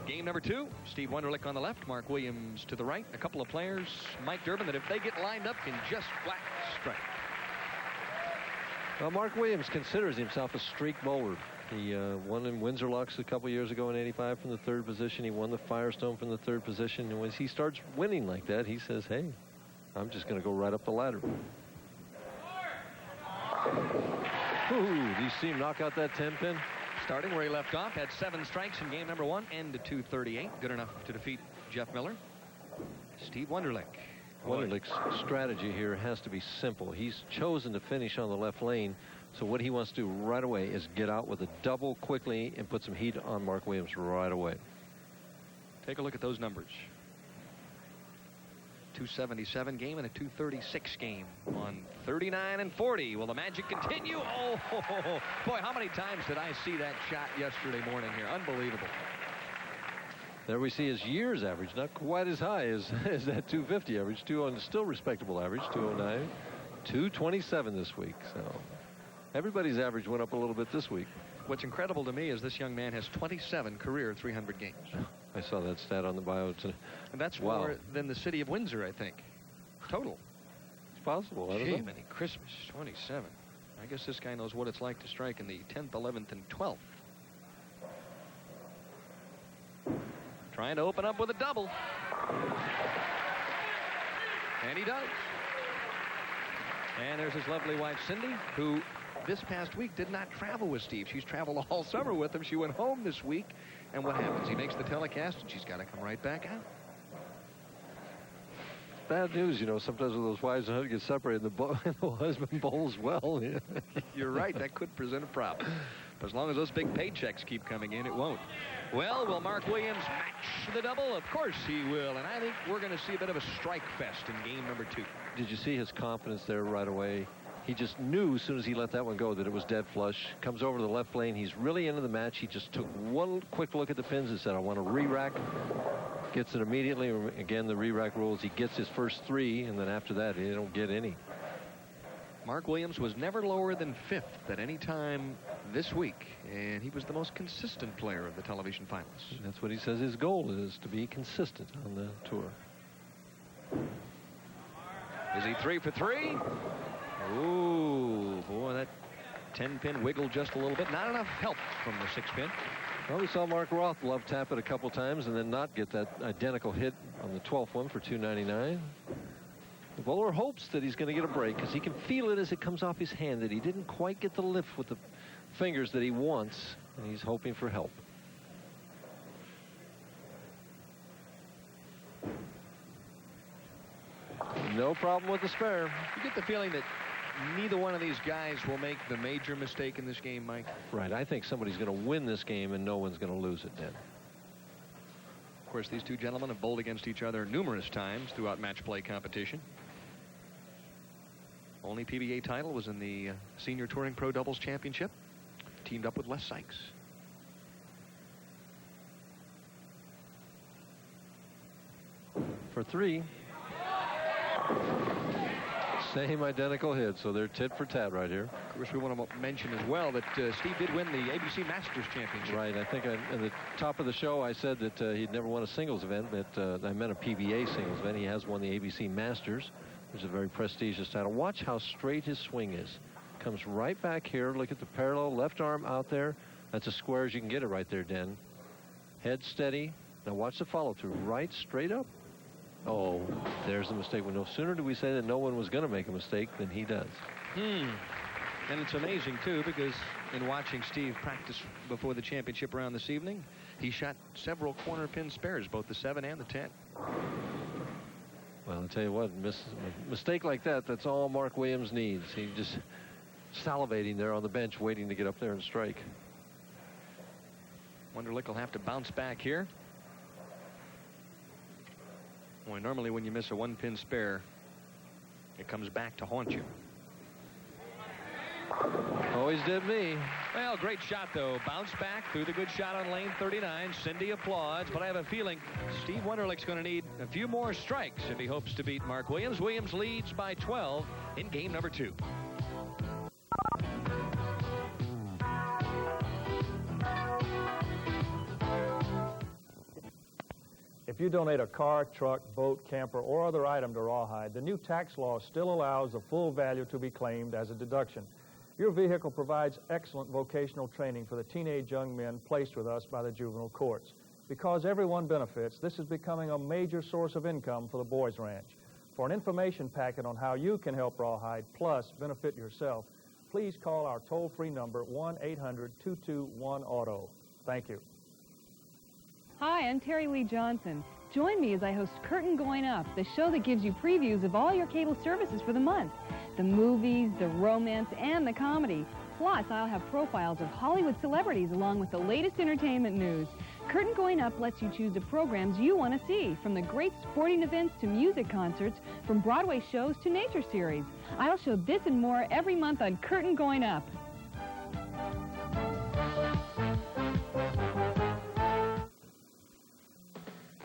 Game number 2, Steve Wunderlich on the left, Mark Williams to the right. A couple of players, Mike Durbin, that if they get lined up can just flat strike. Well, Mark Williams considers himself a streak bowler. He won in Windsor Locks a couple years ago in '85 from the 3rd position. He won the Firestone from the 3rd position. And when he starts winning like that, he says, hey, I'm just going to go right up the ladder. Ooh, do you see him knock out that 10-pin? Starting where he left off, had 7 strikes in game number 1 and to 238. Good enough to defeat Jeff Miller. Steve Wunderlich. Wunderlich's strategy here has to be simple. He's chosen to finish on the left lane, so what he wants to do right away is get out with a double quickly and put some heat on Mark Williams right away. Take a look at those numbers. 277 game and a 236 game on 39 and 40. Will the magic continue? Oh, boy, how many times did I see that shot yesterday morning here? Unbelievable. There we see his year's average, not quite as high as that 250 average. Still respectable average, 209. 227 this week. So everybody's average went up a little bit this week. What's incredible to me is this young man has 27 career 300 games. I saw that stat on the bio today. And that's more than the city of Windsor, I think. Total. It's possible. I don't know. Many Christmas, 27. I guess this guy knows what it's like to strike in the 10th, 11th, and 12th. Trying to open up with a double. And he does. And there's his lovely wife, Cindy, who this past week did not travel with Steve. She's traveled all summer with him. She went home this week. And what happens? He makes the telecast, and she's got to come right back out. Bad news, you know, sometimes with those wives and husbands get separated, the husband bowls well. You're right. That could present a problem. But as long as those big paychecks keep coming in, it won't. Well, will Mark Williams match the double? Of course he will. And I think we're going to see a bit of a strike fest in game number 2. Did you see his confidence there right away? He just knew as soon as he let that one go that it was dead flush. Comes over to the left lane. He's really into the match. He just took one quick look at the pins and said, I want to re-rack. Gets it immediately. Again, the re-rack rules. He gets his first 3, and then after that, he don't get any. Mark Williams was never lower than 5th at any time this week, and he was the most consistent player of the television finals. That's what he says his goal is, to be consistent on the tour. Is he 3 for 3? Ooh, boy, that 10-pin wiggled just a little bit. Not enough help from the 6-pin. Well, we saw Mark Roth love tap it a couple times and then not get that identical hit on the 12th one for 299. The bowler hopes that he's going to get a break because he can feel it as it comes off his hand that he didn't quite get the lift with the fingers that he wants, and he's hoping for help. No problem with the spare. You get the feeling that neither one of these guys will make the major mistake in this game, Mike. Right. I think somebody's going to win this game and no one's going to lose it, Dan. Of course, these two gentlemen have bowled against each other numerous times throughout match play competition. Only PBA title was in the Senior Touring Pro Doubles Championship. Teamed up with Les Sykes. For 3. Same identical hit, so they're tit for tat right here. Of course, we want to mention as well that Steve did win the ABC Masters Championship. Right. I think at the top of the show I said that he'd never won a singles event, but I meant a PBA singles event. He has won the ABC Masters, which is a very prestigious title. Watch how straight his swing is. Comes right back here. Look at the parallel left arm out there. That's as square as you can get it right there, Den. Head steady. Now watch the follow through. Right straight up. Oh, there's the mistake. Well, no sooner do we say that no one was going to make a mistake than he does. And it's amazing, too, because in watching Steve practice before the championship round this evening, he shot several corner pin spares, both the 7 and the 10. Well, I'll tell you what, a mistake like that, that's all Mark Williams needs. He's just salivating there on the bench, waiting to get up there and strike. Wunderlich will have to bounce back here. Boy, normally when you miss a 1-pin spare, it comes back to haunt you. Always did me. Well, great shot, though. Bounce back through the good shot on lane 39. Cindy applauds, but I have a feeling Steve Wunderlich's going to need a few more strikes if he hopes to beat Mark Williams. Williams leads by 12 in game number 2. If you donate a car, truck, boat, camper, or other item to Rawhide, the new tax law still allows the full value to be claimed as a deduction. Your vehicle provides excellent vocational training for the teenage young men placed with us by the juvenile courts. Because everyone benefits, this is becoming a major source of income for the Boys Ranch. For an information packet on how you can help Rawhide, plus benefit yourself, please call our toll-free number 1-800-221-AUTO. Thank you. Hi, I'm Terry Lee Johnson. Join me as I host Curtain Going Up, the show that gives you previews of all your cable services for the month. The movies, the romance, and the comedy. Plus, I'll have profiles of Hollywood celebrities along with the latest entertainment news. Curtain Going Up lets you choose the programs you want to see, from the great sporting events to music concerts, from Broadway shows to nature series. I'll show this and more every month on Curtain Going Up.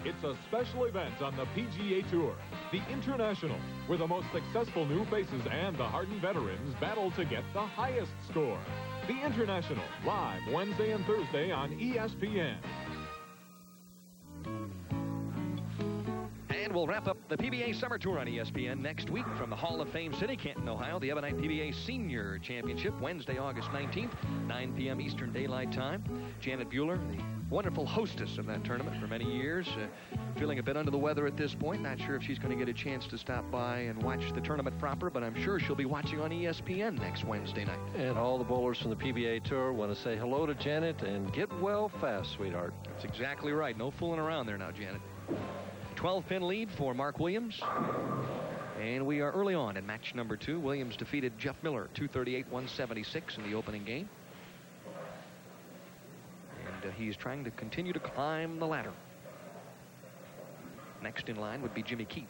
It's a special event on the PGA Tour, the International, where the most successful new faces and the hardened veterans battle to get the highest score. The International, live Wednesday and Thursday on ESPN. And we'll wrap up the PBA Summer Tour on ESPN next week from the Hall of Fame city, Canton, Ohio. The Ebonite PBA Senior Championship, Wednesday, August 19th, 9 p.m. Eastern Daylight Time. Janet Bueller, the wonderful hostess of that tournament for many years, feeling a bit under the weather at this point. Not sure if she's going to get a chance to stop by and watch the tournament proper, but I'm sure she'll be watching on ESPN next Wednesday night. And all the bowlers from the PBA Tour want to say hello to Janet and get well fast, sweetheart. That's exactly right. No fooling around there now, Janet. 12-pin lead for Mark Williams. And we are early on in match number 2. Williams defeated Jeff Miller 238-176 in the opening game. And he's trying to continue to climb the ladder. Next in line would be Jimmy Keith.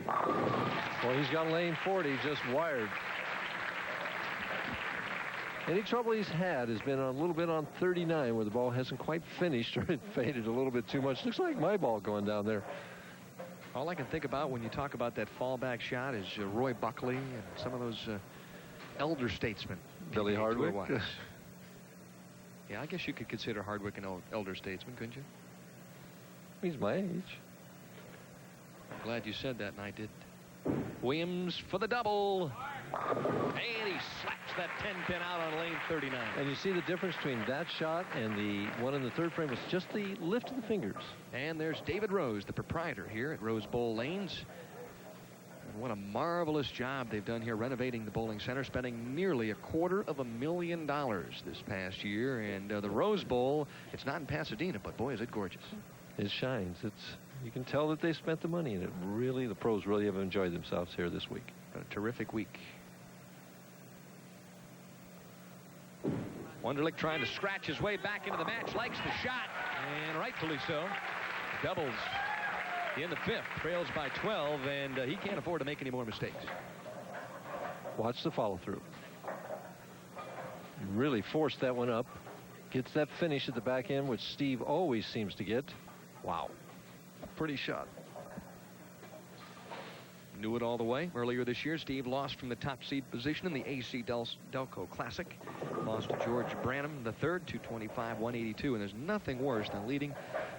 Well, he's got lane 40 just wired. Any trouble he's had has been a little bit on 39, where the ball hasn't quite finished, or it faded a little bit too much. Looks like my ball going down there. All I can think about when you talk about that fallback shot is Roy Buckley and some of those elder statesmen. Billy Hardwick. Yeah, I guess you could consider Hardwick an elder statesman, couldn't you? He's my age. I'm glad you said that, and I did. Williams for the double. And he slaps that 10-pin out on lane 39. And you see the difference between that shot and the one in the third frame was just the lift of the fingers. And there's David Rose, the proprietor here at Rose Bowl Lanes. And what a marvelous job they've done here renovating the bowling center, spending nearly $250,000 this past year. And the Rose Bowl, it's not in Pasadena, but boy, is it gorgeous. It shines. You can tell that they spent the money, and the pros really have enjoyed themselves here this week. A terrific week. Wunderlich trying to scratch his way back into the match, likes the shot, and rightfully so. Doubles in the 5th, trails by 12, and he can't afford to make any more mistakes. Watch the follow-through. Really forced that one up. Gets that finish at the back end, which Steve always seems to get. Wow. Pretty shot. Knew it all the way. Earlier this year, Steve lost from the top seed position in the AC Delco Classic. Lost to George Branham III, 225-182. And there's nothing worse than leading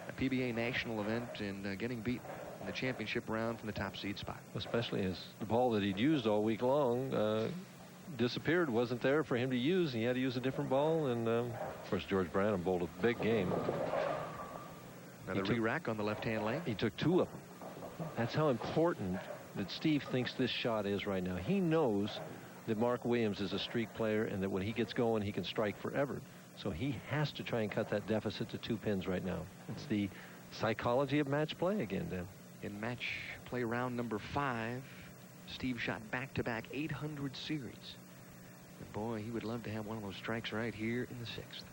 a PBA national event and getting beat in the championship round from the top seed spot. Especially as the ball that he'd used all week long disappeared, wasn't there for him to use. He had to use a different ball. And, of course, George Branham bowled a big game. Another re-rack on the left-hand lane. He took 2 of them. That's how important that Steve thinks this shot is right now. He knows that Mark Williams is a streak player and that when he gets going, he can strike forever. So he has to try and cut that deficit to 2 pins right now. It's the psychology of match play again, Dan. In match play round number 5, Steve shot back-to-back 800 series. And boy, he would love to have one of those strikes right here in the 6th.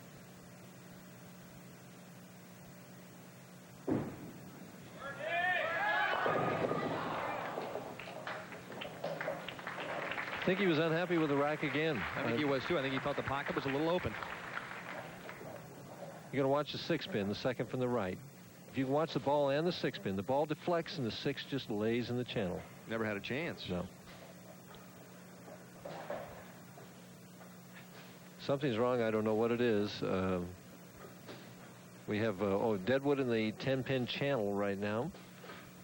I think he was unhappy with the rack again. I think he was too. I think he thought the pocket was a little open. You're going to watch the 6-pin, the second from the right. If you can watch the ball and the 6-pin, the ball deflects and the 6 just lays in the channel. Never had a chance. No. Something's wrong. I don't know what it is. We have Deadwood in the 10-pin channel right now.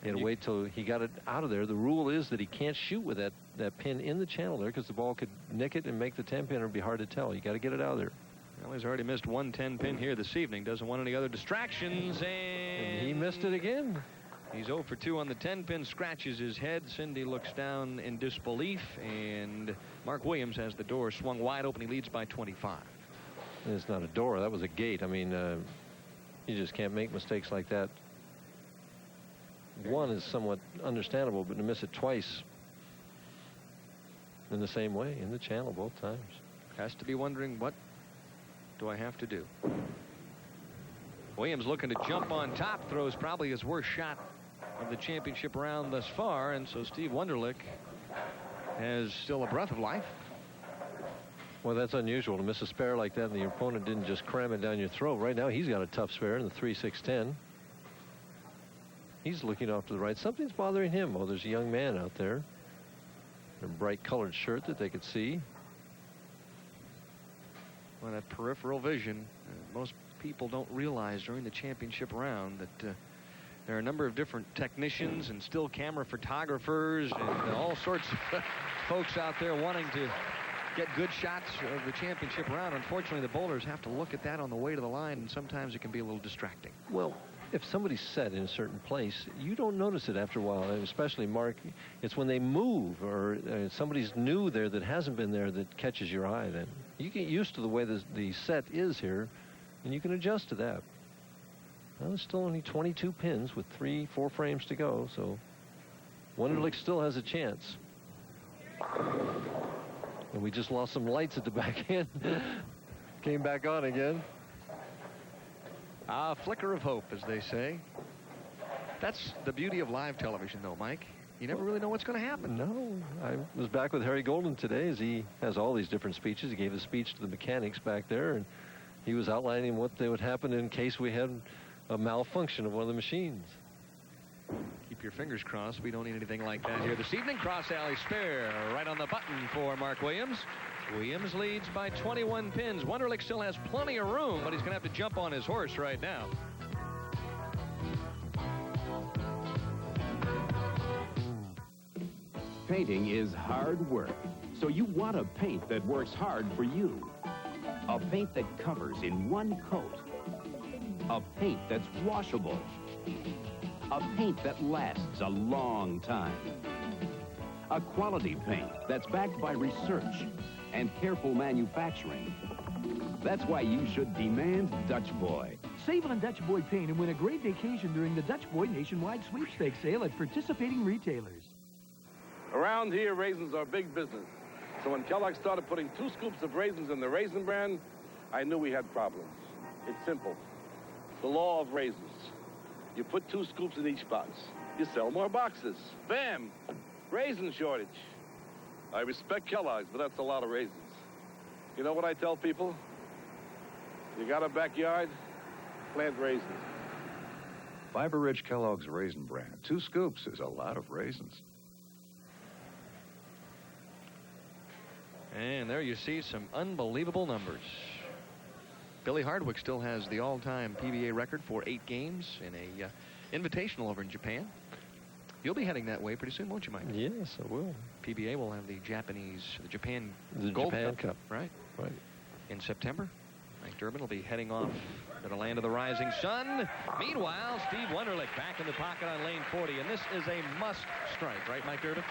He had to wait till he got it out of there. The rule is that he can't shoot with that pin in the channel there because the ball could nick it and make the 10-pin. It would be hard to tell. You got to get it out of there. Well, he's already missed one 10-pin here this evening. Doesn't want any other distractions, and he missed it again. He's 0 for 2 on the 10-pin, scratches his head. Cindy looks down in disbelief, and Mark Williams has the door swung wide open. He leads by 25. It's not a door. That was a gate. I mean, you just can't make mistakes like that. One is somewhat understandable, but to miss it twice in the same way, in the channel both times. Has to be wondering, what do I have to do? Williams looking to jump on top, throws probably his worst shot of the championship round thus far, and so Steve Wunderlich has still a breath of life. Well, that's unusual to miss a spare like that, and the opponent didn't just cram it down your throat. Right now, he's got a tough spare in the 3-6-10. He's looking off to the right. Something's bothering him. Oh, there's a young man out there in a bright colored shirt that they could see. Well, that peripheral vision, most people don't realize during the championship round that there are a number of different technicians and still camera photographers and all sorts of folks out there wanting to get good shots of the championship round. Unfortunately, the bowlers have to look at that on the way to the line, and sometimes it can be a little distracting. Well, if somebody's set in a certain place, you don't notice it after a while, and especially, Mark, it's when they move or somebody's new there that hasn't been there that catches your eye. Then you get used to the way the set is here, and you can adjust to that. Well, there's still only 22 pins with 3-4 frames to go, so Wunderlich still has a chance. And we just lost some lights at the back end. Came back on again. A flicker of hope, as they say. That's the beauty of live television, though, Mike. You never really know what's going to happen. No. I was back with Harry Golden today, as he has all these different speeches. He gave a speech to the mechanics back there, and he was outlining what would happen in case we had a malfunction of one of the machines. Keep your fingers crossed. We don't need anything like that here this evening. Cross alley spare right on the button for Mark Williams. Williams leads by 21 pins. Wunderlich still has plenty of room, but he's going to have to jump on his horse right now. Painting is hard work, so you want a paint that works hard for you. A paint that covers in one coat. A paint that's washable. A paint that lasts a long time. A quality paint that's backed by research and careful manufacturing. That's why you should demand Dutch Boy. Save on Dutch Boy paint and win a great vacation during the Dutch Boy nationwide sweepstakes sale at participating retailers. Around here, raisins are big business. So when Kellogg started putting 2 scoops of raisins in the Raisin Bran, I knew we had problems. It's simple. The law of raisins. You put 2 scoops in each box. You sell more boxes. Bam! Raisin shortage. I respect Kellogg's, but that's a lot of raisins. You know what I tell people? You got a backyard? Plant raisins. Fiber-rich Kellogg's Raisin Bran. 2 scoops is a lot of raisins. And there you see some unbelievable numbers. Billy Hardwick still has the all-time PBA record for 8 games in a invitational over in Japan. You'll be heading that way pretty soon, won't you, Mike? Yes, I will. PBA will have the Japan Gold Cup. Cup. Right. Right. In September. Mike Durbin will be heading off to the land of the rising sun. Meanwhile, Steve Wunderlich back in the pocket on lane 40, and this is a must strike, right, Mike Durbin?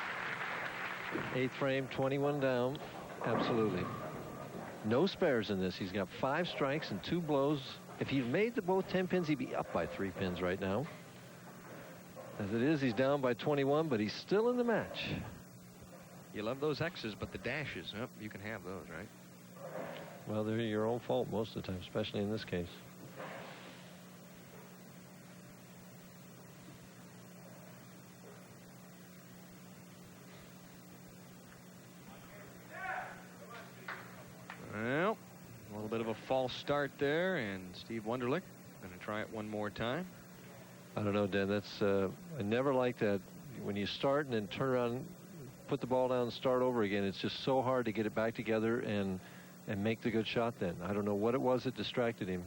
8th frame, 21 down. Absolutely. No spares in this. He's got 5 strikes and 2 blows. If he'd made the both 10 pins, he'd be up by 3 pins right now. As it is, he's down by 21, but he's still in the match. You love those X's, but the dashes, oh, you can have those, right? Well, they're your own fault most of the time, especially in this case. Well, a little bit of a false start there, and Steve Wunderlich going to try it one more time. I don't know, Dan. That's I never like that. When you start and then turn around, put the ball down and start over again, it's just so hard to get it back together and make the good shot then. I don't know what it was that distracted him.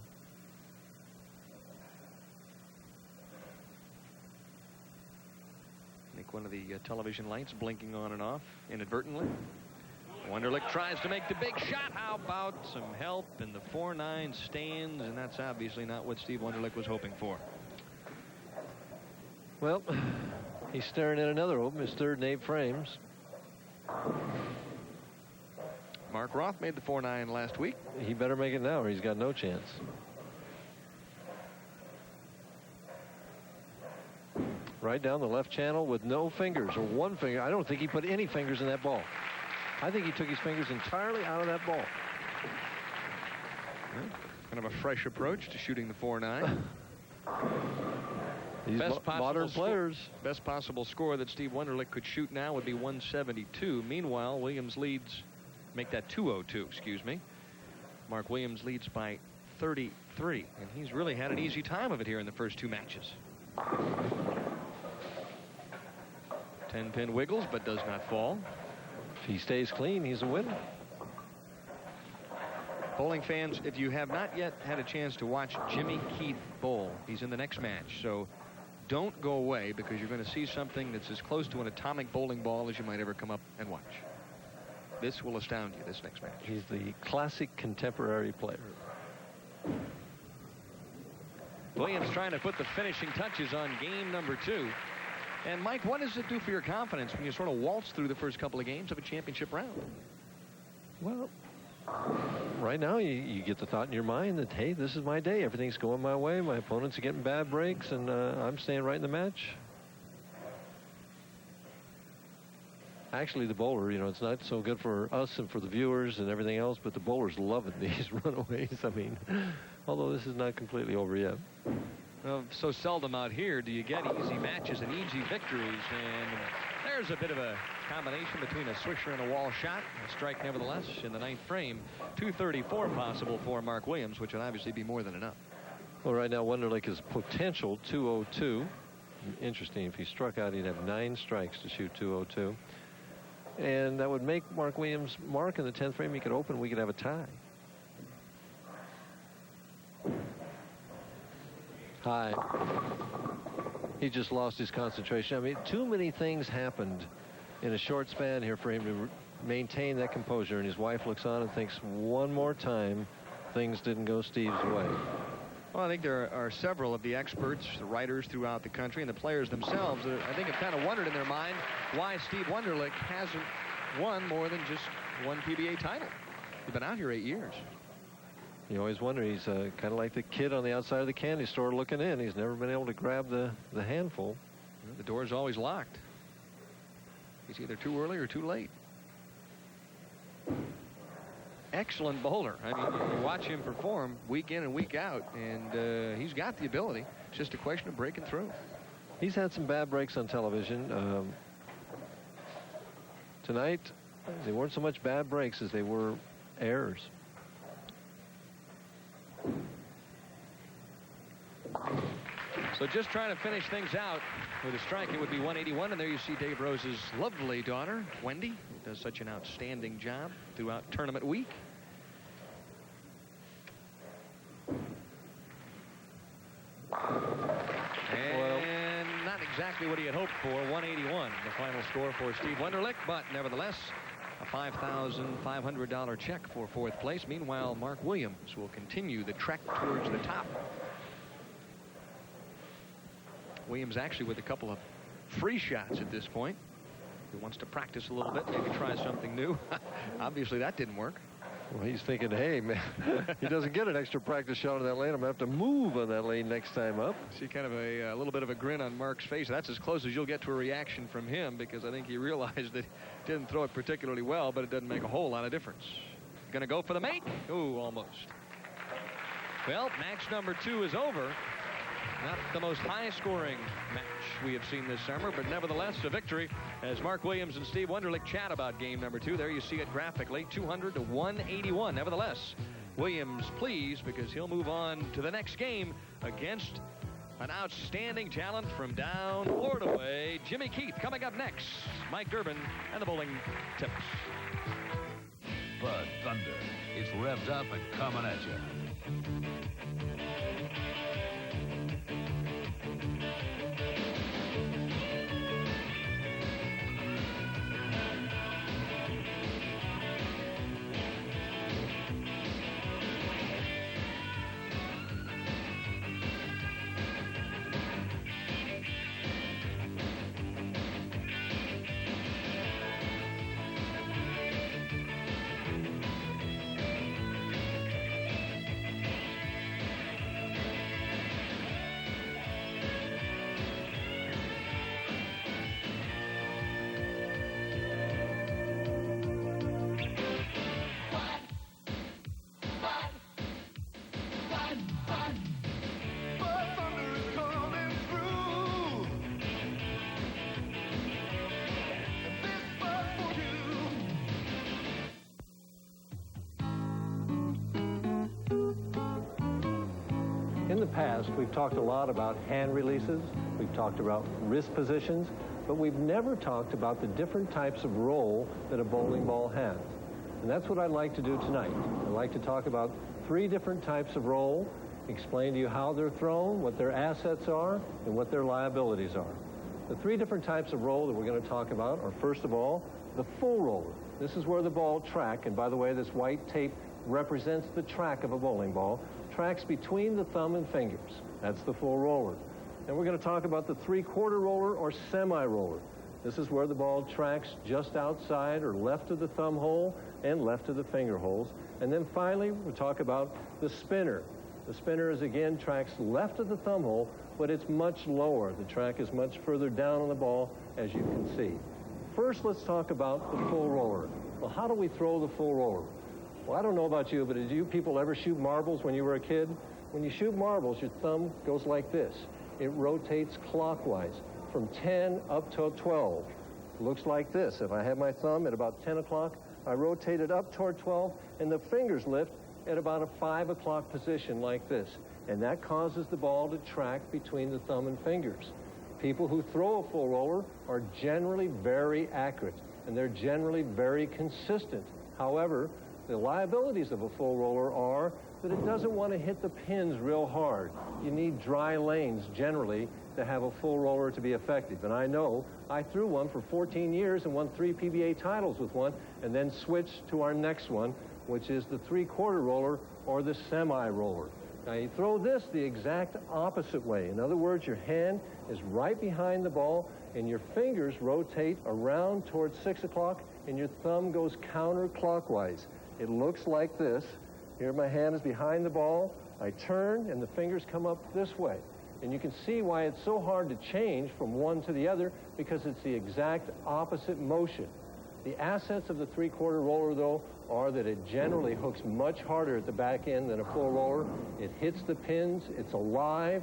I think one of the television lights blinking on and off inadvertently. Wunderlich tries to make the big shot. How about some help? And the 4-9 stands, and that's obviously not what Steve Wunderlich was hoping for. Well, he's staring at another open, his third in 8 frames. Mark Roth made the 4-9 last week. He better make it now or he's got no chance. Right down the left channel with no fingers or one finger. I don't think he put any fingers in that ball. I think he took his fingers entirely out of that ball. Kind of a fresh approach to shooting the 4-9. These modern players. Best possible score that Steve Wunderlich could shoot now would be 172. Meanwhile, Williams leads, make that 202, excuse me. Mark Williams leads by 33, and he's really had an easy time of it here in the first 2 matches. 10-pin wiggles, but does not fall. If he stays clean, he's a winner. Bowling fans, if you have not yet had a chance to watch Jimmy Keith bowl, he's in the next match. So don't go away, because you're going to see something that's as close to an atomic bowling ball as you might ever come up and watch. This will astound you, this next match. He's the classic contemporary player. Williams trying to put the finishing touches on game number 2. And Mike, what does it do for your confidence when you sort of waltz through the first couple of games of a championship round? Well, right now you get the thought in your mind that, hey, this is my day. Everything's going my way. My opponents are getting bad breaks, and I'm staying right in the match. Actually, the bowler, you know, it's not so good for us and for the viewers and everything else, but the bowler's loving these runaways. I mean, although this is not completely over yet. Well, so seldom out here do you get easy matches and easy victories, and there's a bit of a combination between a swisher and a wall shot. A strike nevertheless in the 9th frame. 234 possible for Mark Williams, which would obviously be more than enough. Well, right now Wunderlich is potential 202. Interesting, if he struck out, he'd have 9 strikes to shoot 202. And that would make Mark Williams mark in the 10th frame. He could open, we could have a tie. High. He just lost his concentration. I mean, too many things happened in a short span here for him to maintain that composure. And his wife looks on and thinks, one more time, things didn't go Steve's way. Well, I think there are several of the experts, the writers throughout the country, and the players themselves that I think have kind of wondered in their mind why Steve Wunderlich hasn't won more than just one PBA title. He's been out here 8 years. You always wonder, he's kind of like the kid on the outside of the candy store looking in. He's never been able to grab the handful. The door's always locked. He's either too early or too late. Excellent bowler. I mean, you watch him perform week in and week out, and he's got the ability. It's just a question of breaking through. He's had some bad breaks on television. Tonight, they weren't so much bad breaks as they were errors. So just trying to finish things out with a strike, it would be 181. And there you see Dave Rose's lovely daughter, Wendy, who does such an outstanding job throughout tournament week. And not exactly what he had hoped for, 181, the final score for Steve Wunderlich, but nevertheless, a $5,500 check for 4th place. Meanwhile, Mark Williams will continue the trek towards the top. Williams actually with a couple of free shots at this point. He wants to practice a little bit, maybe try something new. Obviously, that didn't work. Well, he's thinking, hey, man, he doesn't get an extra practice shot on that lane. I'm going to have to move on that lane next time up. See kind of a little bit of a grin on Mark's face. That's as close as you'll get to a reaction from him, because I think he realized that he didn't throw it particularly well, but it doesn't make a whole lot of difference. Going to go for the make? Ooh, almost. Well, match number 2 is over. Not the most high-scoring match we have seen this summer, but nevertheless a victory as Mark Williams and Steve Wunderlich chat about game number 2. There you see it graphically, 200 to 181. Nevertheless, Williams pleased because he'll move on to the next game against an outstanding talent from down Florida way, Jimmy Keith. Coming up next, Mike Durbin and the Bowling Tips. Bud Thunder. It's revved up and coming at you. In the past, we've talked a lot about hand releases, we've talked about wrist positions, but we've never talked about the different types of roll that a bowling ball has. And that's what I'd like to do tonight. I'd like to talk about 3 different types of roll, explain to you how they're thrown, what their assets are, and what their liabilities are. The 3 different types of roll that we're going to talk about are, first of all, the full roller. This is where the ball track, and by the way, this white tape represents the track of a bowling ball, tracks between the thumb and fingers. That's the full roller. And we're going to talk about the 3/4 roller or semi-roller. This is where the ball tracks just outside or left of the thumb hole and left of the finger holes. And then finally, we'll talk about the spinner. The spinner is, again, tracks left of the thumb hole, but it's much lower. The track is much further down on the ball, as you can see. First, let's talk about the full roller. Well, how do we throw the full roller? Well, I don't know about you, but did you people ever shoot marbles when you were a kid? When you shoot marbles, your thumb goes like this. It rotates clockwise from 10 up to 12. It looks like this. If I have my thumb at about 10 o'clock, I rotate it up toward 12, and the fingers lift at about a 5 o'clock position like this. And that causes the ball to track between the thumb and fingers. People who throw a full roller are generally very accurate, and they're generally very consistent. However, the liabilities of a full roller are that it doesn't want to hit the pins real hard. You need dry lanes generally to have a full roller to be effective. And I know I threw one for 14 years and won 3 PBA titles with one, and then switched to our next one, which is the 3/4 roller or the semi-roller. Now you throw this the exact opposite way. In other words, your hand is right behind the ball and your fingers rotate around towards 6 o'clock and your thumb goes counterclockwise. It looks like this. Here my hand is behind the ball. I turn and the fingers come up this way. And you can see why it's so hard to change from one to the other, because it's the exact opposite motion. The assets of the 3/4 roller, though, are that it generally hooks much harder at the back end than a full roller. It hits the pins, it's alive,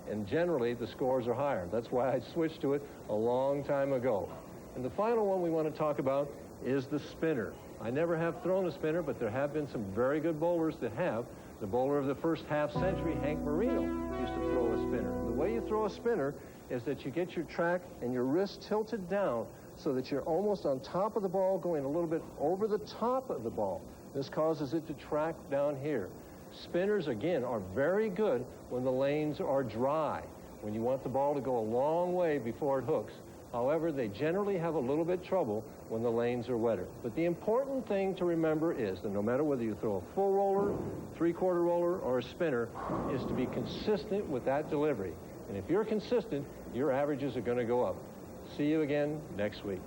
and generally the scores are higher. That's why I switched to it a long time ago. And the final one we want to talk about is the spinner. I never have thrown a spinner, but there have been some very good bowlers that have. The bowler of the first half century, Hank Marino, used to throw a spinner. The way you throw a spinner is that you get your track and your wrist tilted down so that you're almost on top of the ball, going a little bit over the top of the ball. This causes it to track down here. Spinners, again, are very good when the lanes are dry, when you want the ball to go a long way before it hooks. However, they generally have a little bit trouble when the lanes are wetter. But the important thing to remember is that no matter whether you throw a full roller, 3/4 roller, or a spinner, is to be consistent with that delivery. And if you're consistent, your averages are going to go up. See you again next week.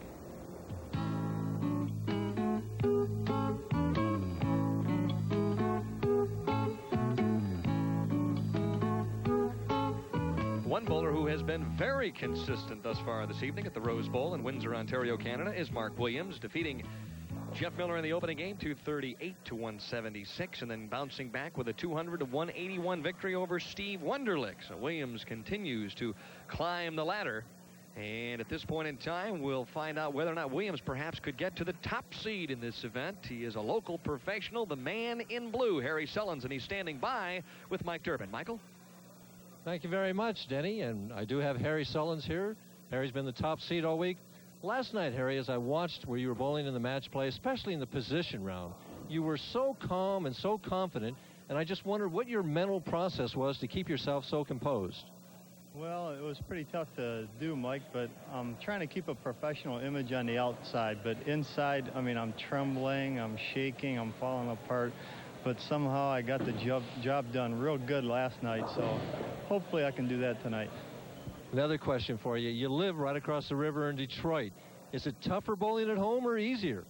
One bowler who has been very consistent thus far this evening at the Rose Bowl in Windsor, Ontario, Canada, is Mark Williams, defeating Jeff Miller in the opening game, 238-176, and then bouncing back with a 200-181 victory over Steve Wunderlich. So Williams continues to climb the ladder. And at this point in time, we'll find out whether or not Williams perhaps could get to the top seed in this event. He is a local professional, the man in blue, Harry Sullins, and he's standing by with Mike Durbin. Michael? Thank you very much, Denny. And I do have Harry Sullins here. Harry's been the top seed all week. Last night, Harry, as I watched where you were bowling in the match play, especially in the position round, you were so calm and so confident, and I just wondered what your mental process was to keep yourself so composed. Well, it was pretty tough to do, Mike, but I'm trying to keep a professional image on the outside. But inside, I mean, I'm trembling, I'm shaking, I'm falling apart. But somehow I got the job done real good last night, so hopefully I can do that tonight. Another question for you. You live right across the river in Detroit. Is it tougher bowling at home or easier?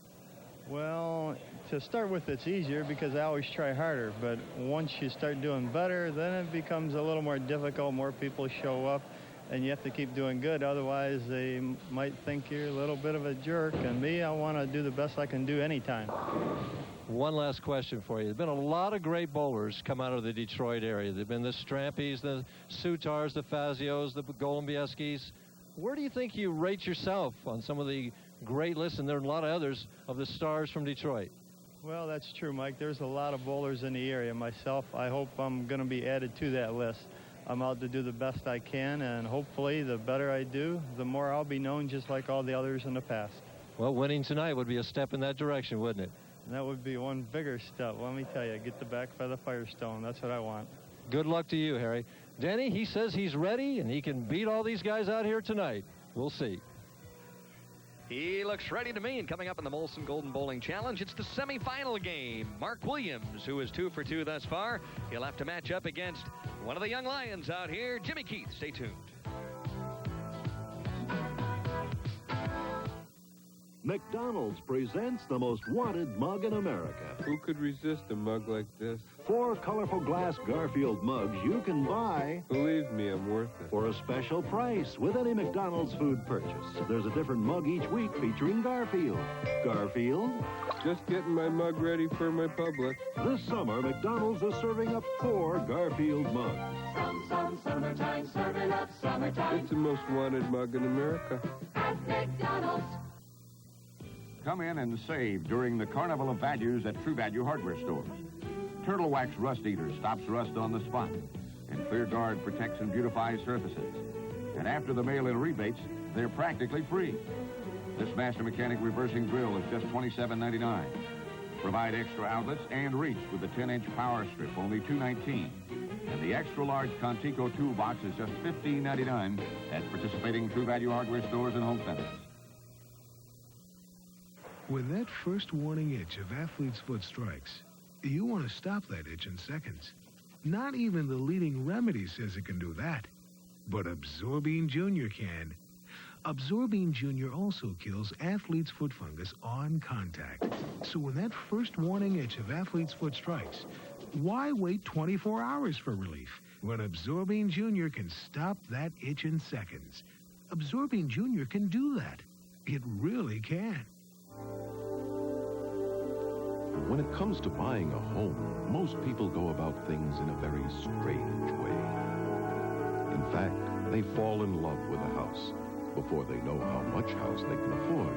Well, to start with, it's easier because I always try harder. But once you start doing better, then it becomes a little more difficult. More people show up, and you have to keep doing good. Otherwise, they might think you're a little bit of a jerk. And me, I want to do the best I can do anytime. One last question for you. There's been a lot of great bowlers come out of the Detroit area. There've been the Strampys, the Sutars, the Fazios, the Golombieskis. Where do you think you rate yourself on some of the great lists, and there are a lot of others, of the stars from Detroit? Well, that's true, Mike. There's a lot of bowlers in the area. Myself, I hope I'm going to be added to that list. I'm out to do the best I can, and hopefully the better I do, the more I'll be known just like all the others in the past. Well, winning tonight would be a step in that direction, wouldn't it? And that would be one bigger step. Let me tell you, get the back by the Firestone. That's what I want. Good luck to you, Harry. Denny, he says he's ready, and he can beat all these guys out here tonight. We'll see. He looks ready to me. And coming up in the Molson Golden Bowling Challenge, it's the semifinal game. Mark Williams, who is 2 for 2 thus far, he'll have to match up against one of the young lions out here, Jimmy Keith. Stay tuned. McDonald's presents the most wanted mug in America. Who could resist a mug like this? 4 colorful glass Garfield mugs you can buy. Believe me, I'm worth it. For a special price with any McDonald's food purchase. There's a different mug each week featuring Garfield. Garfield? Just getting my mug ready for my public. This summer, McDonald's is serving up 4 Garfield mugs. Some summertime, serve it up summertime. It's the most wanted mug in America. At McDonald's. Come in and save during the Carnival of Values at True Value Hardware stores. Turtle Wax Rust Eater stops rust on the spot, and Clear Guard protects and beautifies surfaces. And after the mail-in rebates, they're practically free. This Master Mechanic reversing drill is just $27.99. Provide extra outlets and reach with the 10-inch power strip, only $2.19. And the extra-large Contico toolbox is just $15.99 at participating True Value Hardware stores and home centers. When that first warning itch of athlete's foot strikes, you want to stop that itch in seconds. Not even the leading remedy says it can do that. But Absorbine Junior can. Absorbine Junior also kills athlete's foot fungus on contact. So when that first warning itch of athlete's foot strikes, why wait 24 hours for relief when Absorbine Junior can stop that itch in seconds? Absorbine Junior can do that. It really can. When it comes to buying a home, most people go about things in a very strange way. In fact, they fall in love with a house before they know how much house they can afford.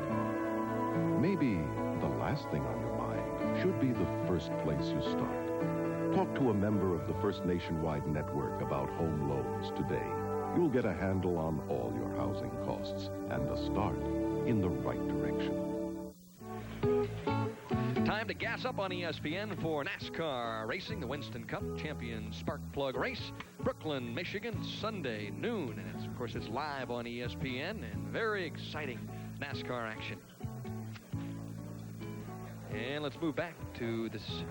Maybe the last thing on your mind should be the first place you start. Talk to a member of the First Nationwide Network about home loans today. You'll get a handle on all your housing costs and a start in the right direction. Time to gas up on ESPN for NASCAR racing, the Winston Cup Champion Spark Plug Race, Brooklyn, Michigan, Sunday noon, and of course it's live on ESPN and very exciting NASCAR action. And let's move back to this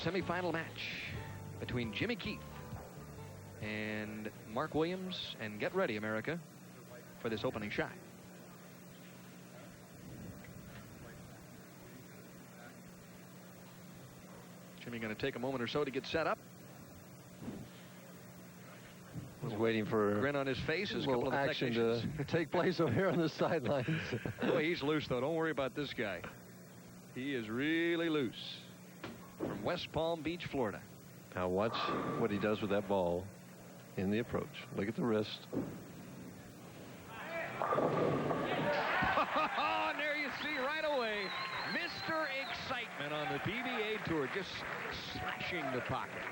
semifinal match between Jimmy Keith and Mark Williams, and get ready, America, for this opening shot. Jimmy going to take a moment or so to get set up. He's waiting for a grin on his face as a couple of action to take place over here on the sidelines. Boy, he's loose, though. Don't worry about this guy. He is really loose. From West Palm Beach, Florida. Now watch what he does with that ball in the approach. Look at the wrist. And there you see right away, Mr. Excitement on the PBA Tour, just slashing the pocket.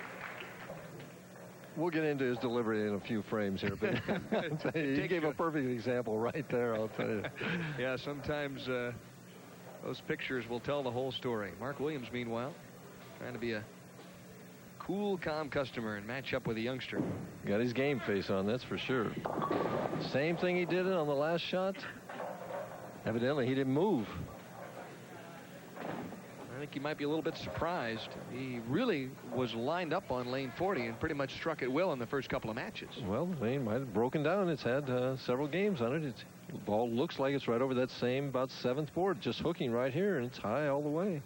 We'll get into his delivery in a few frames here, but he gave a perfect example right there, I'll tell you. Yeah, sometimes those pictures will tell the whole story. Mark Williams, meanwhile, trying to be a cool, calm customer and match up with a youngster. Got his game face on, that's for sure. Same thing he did on the last shot. Evidently, he didn't move. I think he might be a little bit surprised. He really was lined up on lane 40 and pretty much struck it well in the first couple of matches. Well, the lane might have broken down. It's had several games on it. The ball looks like it's right over that same about 7th board, just hooking right here, and it's high all the way.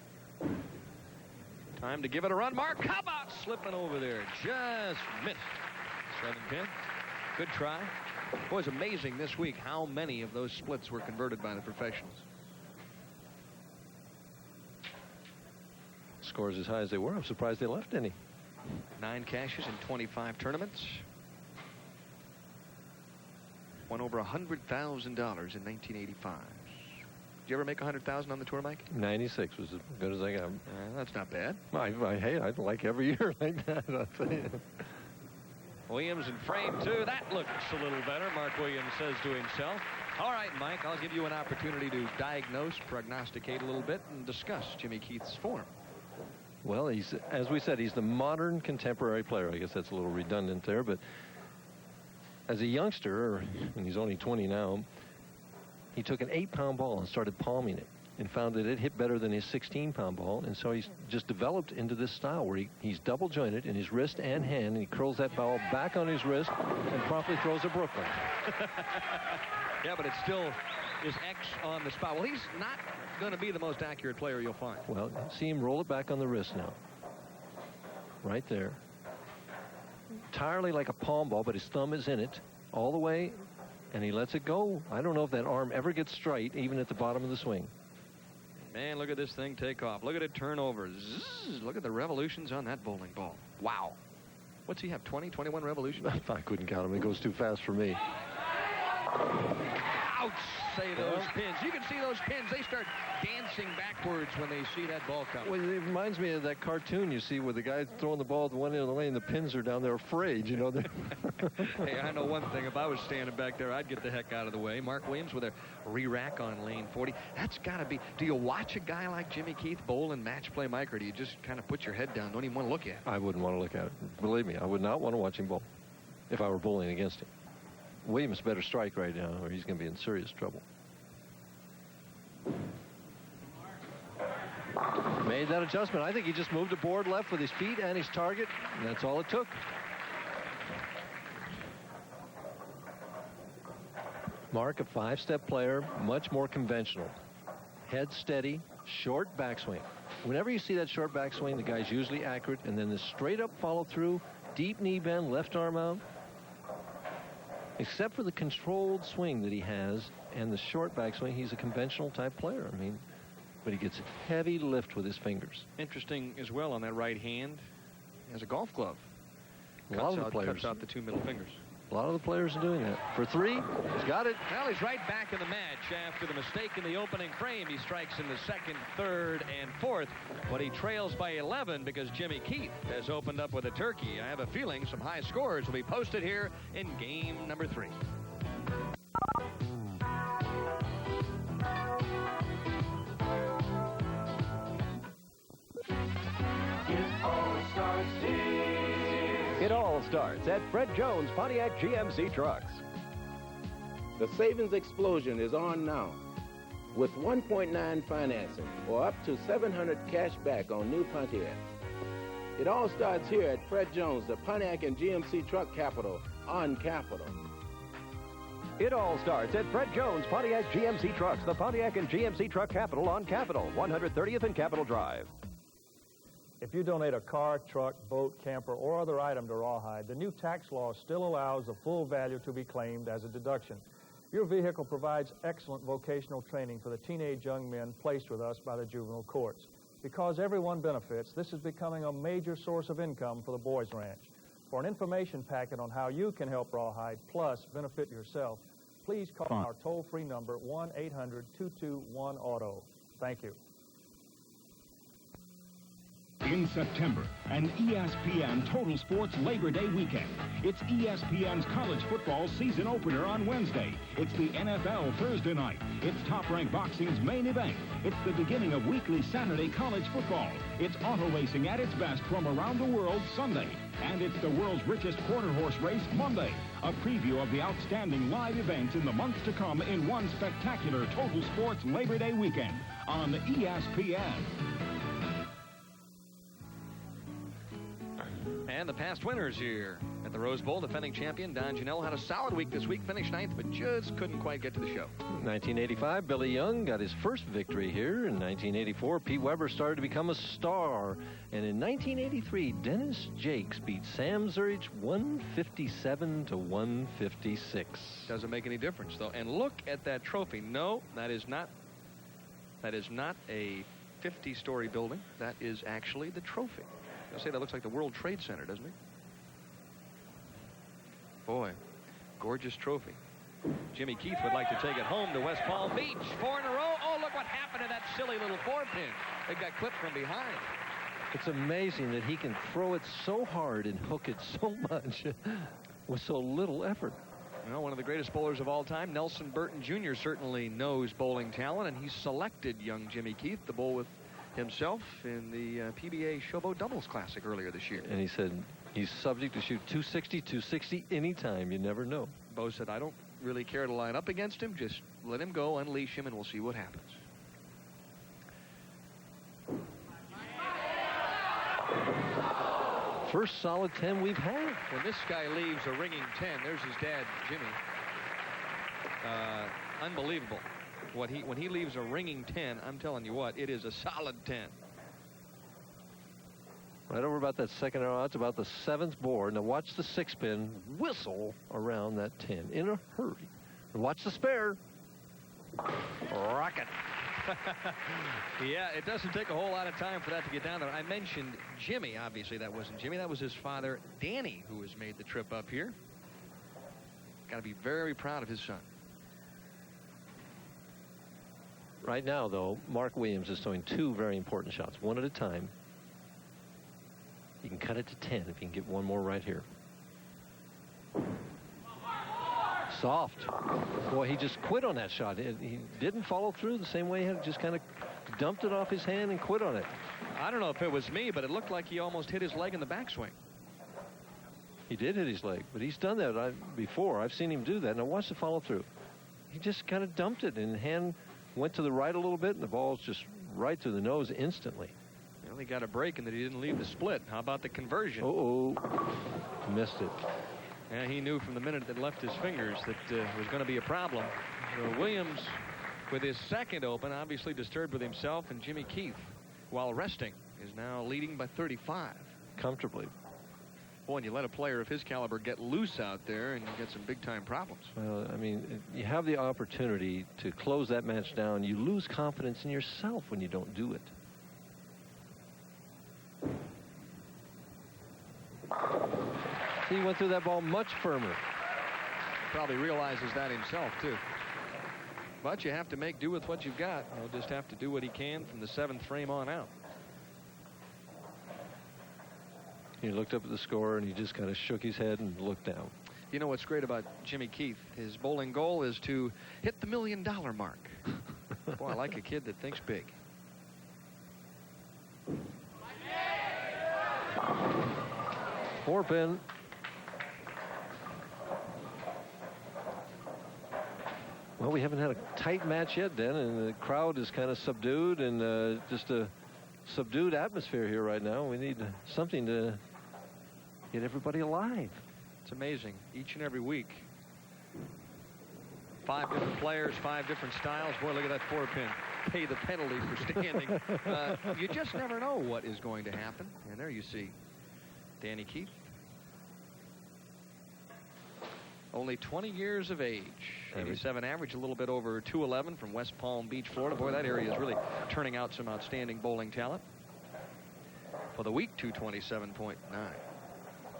Time to give it a run. Mark, how about slipping over there? Just missed. 7-10. Good try. Boy, it's amazing this week how many of those splits were converted by the professionals. Scores as high as they were, I'm surprised they left any. 9 cashes in 25 tournaments. Won over $100,000 in 1985. Did you ever make 100,000 on the tour, Mike? 96 was as good as I got. That's not bad. Hey, I'd like every year like that, I'll tell you. Williams in frame 2. That looks a little better, Mark Williams says to himself. All right, Mike, I'll give you an opportunity to diagnose, prognosticate a little bit, and discuss Jimmy Keith's form. Well, as we said, he's the modern contemporary player. I guess that's a little redundant there, but as a youngster, and he's only 20 now, he took an 8-pound ball and started palming it and found that it hit better than his 16-pound ball, and so he's just developed into this style where he's double jointed in his wrist and hand, and he curls that ball back on his wrist and promptly throws a Brooklyn. Yeah, but it still is X on the spot. Well, he's not going to be the most accurate player you'll find. Well, see him roll it back on the wrist now. Right there. Entirely like a palm ball, but his thumb is in it all the way, and he lets it go. I don't know if that arm ever gets straight, even at the bottom of the swing. Man, look at this thing take off. Look at it turn over. Zzz, look at the revolutions on that bowling ball. Wow. What's he have, 20, 21 revolutions? I couldn't count him. It goes too fast for me. Ouch, say those pins. You can see those pins. They start dancing backwards when they see that ball come. Well, it reminds me of that cartoon you see where the guy's throwing the ball at the one end of the lane and the pins are down there afraid, you know. Hey, I know one thing. If I was standing back there, I'd get the heck out of the way. Mark Williams with a re-rack on lane 40. That's got to be... Do you watch a guy like Jimmy Keith bowl in match play, Mike, or do you just kind of put your head down, don't even want to look at it? I wouldn't want to look at it. Believe me, I would not want to watch him bowl if I were bowling against him. Williams better strike right now or he's going to be in serious trouble. Made that adjustment. I think he just moved the board left with his feet and his target, and that's all it took. Mark, a 5-step player, much more conventional. Head steady, short backswing. Whenever you see that short backswing, the guy's usually accurate, and then the straight up follow through, deep knee bend, left arm out. Except for the controlled swing that he has and the short backswing, he's a conventional type player. I mean, but he gets heavy lift with his fingers. Interesting as well on that right hand. He has a golf glove. A lot of the players cuts out the 2 middle fingers. A lot of the players are doing that. For 3, he's got it. Well, he's right back in the match after the mistake in the opening frame. He strikes in the 2nd, 3rd, and 4th, but he trails by 11 because Jimmy Keith has opened up with a turkey. I have a feeling some high scores will be posted here in game number 3. It all starts at Fred Jones Pontiac GMC Trucks. The savings explosion is on now. With 1.9 financing or up to $700 cash back on new Pontiac. It all starts here at Fred Jones, the Pontiac and GMC Truck Capital on Capital. It all starts at Fred Jones Pontiac GMC Trucks, the Pontiac and GMC Truck Capital on Capital, 130th and Capitol Drive. If you donate a car, truck, boat, camper, or other item to Rawhide, the new tax law still allows the full value to be claimed as a deduction. Your vehicle provides excellent vocational training for the teenage young men placed with us by the juvenile courts. Because everyone benefits, this is becoming a major source of income for the Boys Ranch. For an information packet on how you can help Rawhide, plus benefit yourself, please call our toll-free number, 1-800-221-AUTO. Thank you. In September, an ESPN Total Sports Labor Day weekend. It's ESPN's college football season opener on Wednesday. It's the NFL Thursday night. It's Top-Rank Boxing's main event. It's the beginning of weekly Saturday college football. It's auto racing at its best from around the world Sunday. And it's the world's richest quarter horse race Monday. A preview of the outstanding live events in the months to come in one spectacular Total Sports Labor Day weekend on ESPN. And the past winners here at the Rose Bowl, defending champion Don Janelle had a solid week this week, finished 9th, but just couldn't quite get to the show. 1985, Billy Young got his first victory here. In 1984, Pete Weber started to become a star. And in 1983, Dennis Jakes beat Sam Zurich 157 to 156. Doesn't make any difference, though. And look at that trophy. No, that is not a 50-story building. That is actually the trophy. I'll say that looks like the World Trade Center, doesn't it? Boy, gorgeous trophy. Jimmy Keith would like to take it home to West Palm Beach. 4 in a row. Oh, look what silly little 4-pin. It got clipped from behind. It's amazing that he can throw it so hard and hook it so much with so little effort. Well, one of the greatest bowlers of all time, Nelson Burton Jr., certainly knows bowling talent, and he selected young Jimmy Keith to bowl with himself in the PBA Showboat Doubles Classic earlier this year. And he said he's subject to shoot 260 anytime. You never know. Bo said, I don't really care to line up against him. Just let him go, unleash him, and we'll see what happens. First solid 10 we've had. When this guy leaves a ringing 10, there's his dad, Jimmy. Unbelievable. When he leaves a ringing 10, I'm telling you what, it is a solid 10. Right over about that second arrow. It's about the 7th board. Now watch the 6-pin whistle around that 10 in a hurry. And watch the spare. Rocket. Yeah, it doesn't take a whole lot of time for that to get down there. I mentioned Jimmy. Obviously, that wasn't Jimmy. That was his father, Danny, who has made the trip up here. Got to be very proud of his son. Right now, though, Mark Williams is throwing 2 very important shots, one at a time. You can cut it to 10 if you can get one more right here. Soft. Boy, he just quit on that shot. He didn't follow through the same way he had, just kind of dumped it off his hand and quit on it. I don't know if it was me, but it looked like he almost hit his leg in the backswing. He did hit his leg, but he's done that before. I've seen him do that. Now watch the follow through. He just kind of dumped it, and the hand went to the right a little bit, and the ball's just right through the nose instantly. Well, he got a break in that he didn't leave the split. How about the conversion? Uh-oh. Missed it. Yeah, he knew from the minute that left his fingers that it was going to be a problem. So Williams, with his second open, obviously disturbed with himself, and Jimmy Keith, while resting, is now leading by 35. Comfortably. Boy, and you let a player of his caliber get loose out there, and you get some big-time problems. Well, I mean, you have the opportunity to close that match down. You lose confidence in yourself when you don't do it. He went through that ball much firmer. Probably realizes that himself, too. But you have to make do with what you've got. He'll just have to do what he can from the 7th frame on out. He looked up at the score, and he just kind of shook his head and looked down. You know what's great about Jimmy Keith? His bowling goal is to hit the $1 million mark. Boy, I like a kid that thinks big. Four pin. Well, we haven't had a tight match yet, Den, and the crowd is kind of subdued, and just a subdued atmosphere here right now. We need something to get everybody alive. It's amazing. Each and every week, 5 different players, 5 different styles. Boy, look at that 4-pin. Pay the penalty for standing. You just never know what is going to happen. And there you see Danny Keith. Only 20 years of age. 87 average, a little bit over 211 from West Palm Beach, Florida. Boy, that area is really turning out some outstanding bowling talent. For the week, 227.9.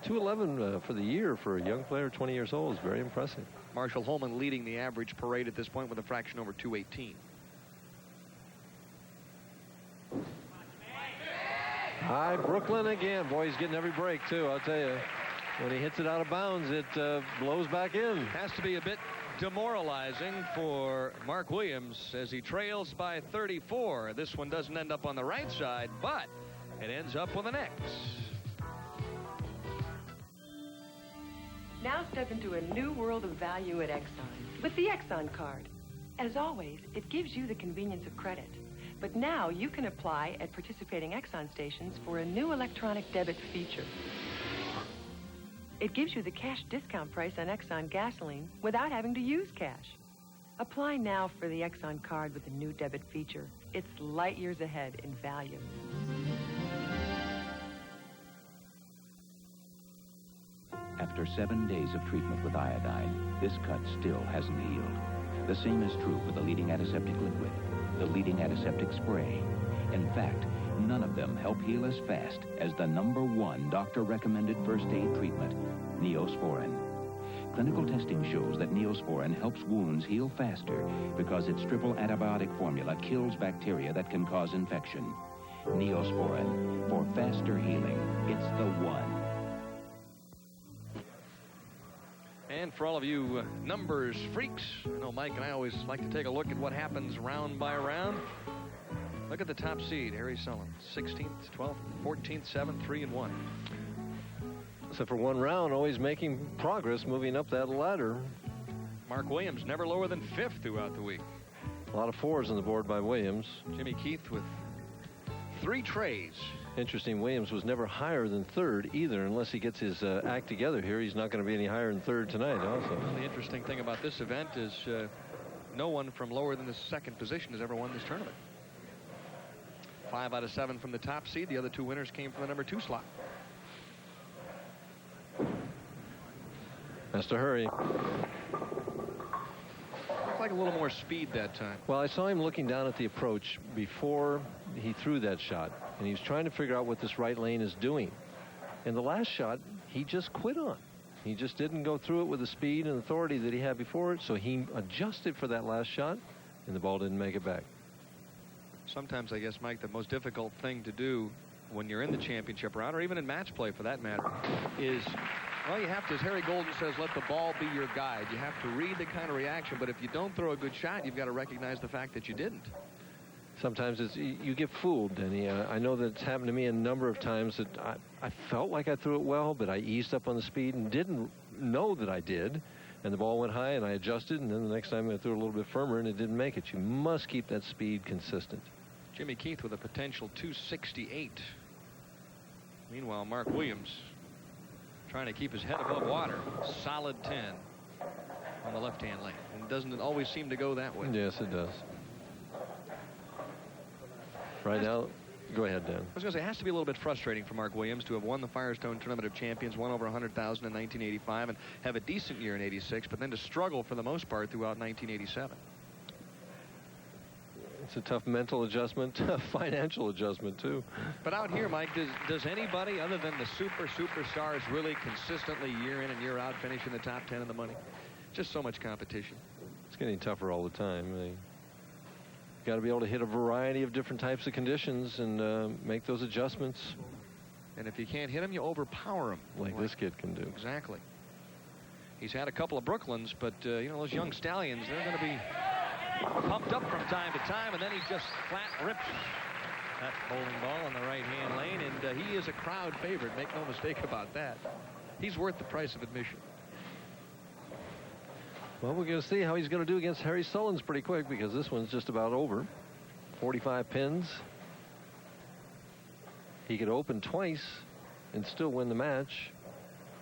211 for the year for a young player, 20 years old, is very impressive. Marshall Holman leading the average parade at this point with a fraction over 218. Hi, Brooklyn again. Boy, he's getting every break, too, I'll tell you. When he hits it out of bounds, it blows back in. Has to be a bit demoralizing for Mark Williams as he trails by 34. This one doesn't end up on the right side, but it ends up on the X. Now step into a new world of value at Exxon with the Exxon card. As always, it gives you the convenience of credit. But now you can apply at participating Exxon stations for a new electronic debit feature. It gives you the cash discount price on Exxon gasoline without having to use cash. Apply now for the Exxon card with the new debit feature. It's light years ahead in value. After 7 days of treatment with iodine, this cut still hasn't healed. The same is true for the leading antiseptic liquid, the leading antiseptic spray. In fact, none of them help heal as fast as the #1 doctor-recommended first aid treatment, Neosporin. Clinical testing shows that Neosporin helps wounds heal faster because its triple antibiotic formula kills bacteria that can cause infection. Neosporin, for faster healing, it's the one. And for all of you numbers freaks, I know Mike and I always like to take a look at what happens round by round. Look at the top seed, Harry Sullivan, 16th, 12th, 14th, 7th, 3 and 1. Except for one round, always making progress, moving up that ladder. Mark Williams never lower than 5th throughout the week. A lot of 4s on the board by Williams. Jimmy Keith with 3 trays. Interesting, Williams was never higher than 3rd either, unless he gets his act together here. He's not going to be any higher than 3rd tonight also. Well, the interesting thing about this event is no one from lower than the 2nd position has ever won this tournament. 5 out of 7 from the top seed. The other 2 winners came from the number 2 slot. Has to hurry. Looked like a little more speed that time. Well, I saw him looking down at the approach before he threw that shot, and he was trying to figure out what this right lane is doing. And the last shot, he just quit on. He just didn't go through it with the speed and authority that he had before, so he adjusted for that last shot, and the ball didn't make it back. Sometimes, I guess, Mike, the most difficult thing to do when you're in the championship round, or even in match play for that matter, is, well, you have to, as Harry Golden says, let the ball be your guide. You have to read the kind of reaction, but if you don't throw a good shot, you've got to recognize the fact that you didn't. Sometimes you get fooled, Denny. I know that it's happened to me a number of times that I felt like I threw it well, but I eased up on the speed and didn't know that I did. And the ball went high, and I adjusted, and then the next time I threw it a little bit firmer, and it didn't make it. You must keep that speed consistent. Jimmy Keith with a potential 268. Meanwhile, Mark Williams trying to keep his head above water. Solid 10 on the left-hand lane. And doesn't it always seem to go that way? Yes, it does. Right now, go ahead, Dan. I was going to say, it has to be a little bit frustrating for Mark Williams to have won the Firestone Tournament of Champions, won over 100,000 in 1985, and have a decent year in 86, but then to struggle for the most part throughout 1987. It's a tough mental adjustment, tough financial adjustment, too. But out here, Mike, does anybody other than the superstars really consistently year in and year out finish in the top 10 in the money? Just so much competition. It's getting tougher all the time. Got to be able to hit a variety of different types of conditions and make those adjustments. And if you can't hit them, you overpower them. Like this kid can do. Exactly. He's had a couple of Brooklyns, but, you know, those young stallions, they're going to be pumped up from time to time, and then he just flat rips that bowling ball in the right-hand lane, and he is a crowd favorite. Make no mistake about that. He's worth the price of admission. Well, we're going to see how he's going to do against Harry Sullins pretty quick, because this one's just about over. 45 pins. He could open twice and still win the match,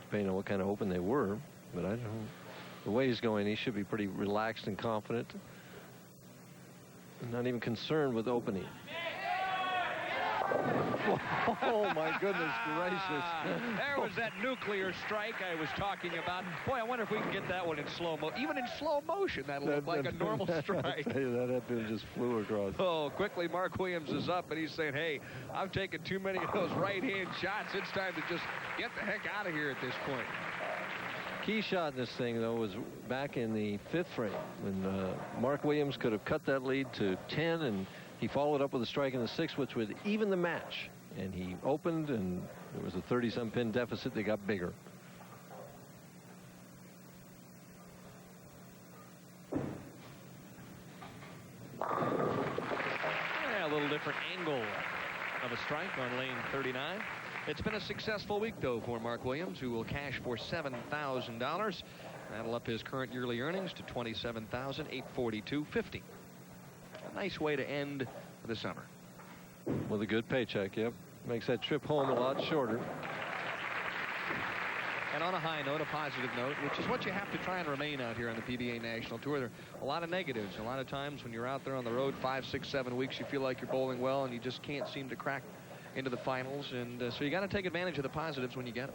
depending on what kind of open they were. But I don't know. The way he's going, he should be pretty relaxed and confident. Not even concerned with opening. Oh, my goodness gracious. There was that nuclear strike I was talking about. Boy, I wonder if we can get that one in slow-mo. Even in slow motion, that'll look like a normal strike. I tell you, that pin just flew across. Oh, quickly, Mark Williams is up, and he's saying, hey, I've taken too many of those right-hand shots. It's time to just get the heck out of here at this point. Key shot in this thing, though, was back in the 5th frame when Mark Williams could have cut that lead to 10, and he followed up with a strike in the 6th, which would even the match. And he opened, and there was a 30-some pin deficit that got bigger. Yeah, a little different angle of a strike on lane 39. It's been a successful week, though, for Mark Williams, who will cash for $7,000. That'll up his current yearly earnings to $27,842.50. A nice way to end the summer. With a good paycheck, yep. Makes that trip home a lot shorter. And on a high note, a positive note, which is what you have to try and remain out here on the PBA National Tour. There are a lot of negatives. A lot of times when you're out there on the road 5, 6, 7 weeks, you feel like you're bowling well, and you just can't seem to crack into the finals. And so you got to take advantage of the positives when you get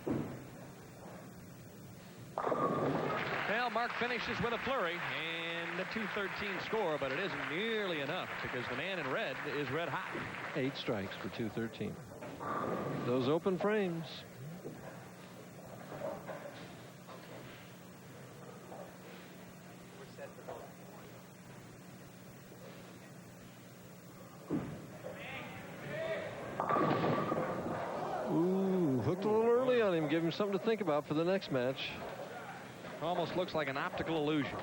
them. Well, Mark finishes with a flurry and a 213 score, but it isn't nearly enough because the man in red is red hot. 8 strikes for 213. Those open frames. give him something to think about for the next match. Almost looks like an optical illusion.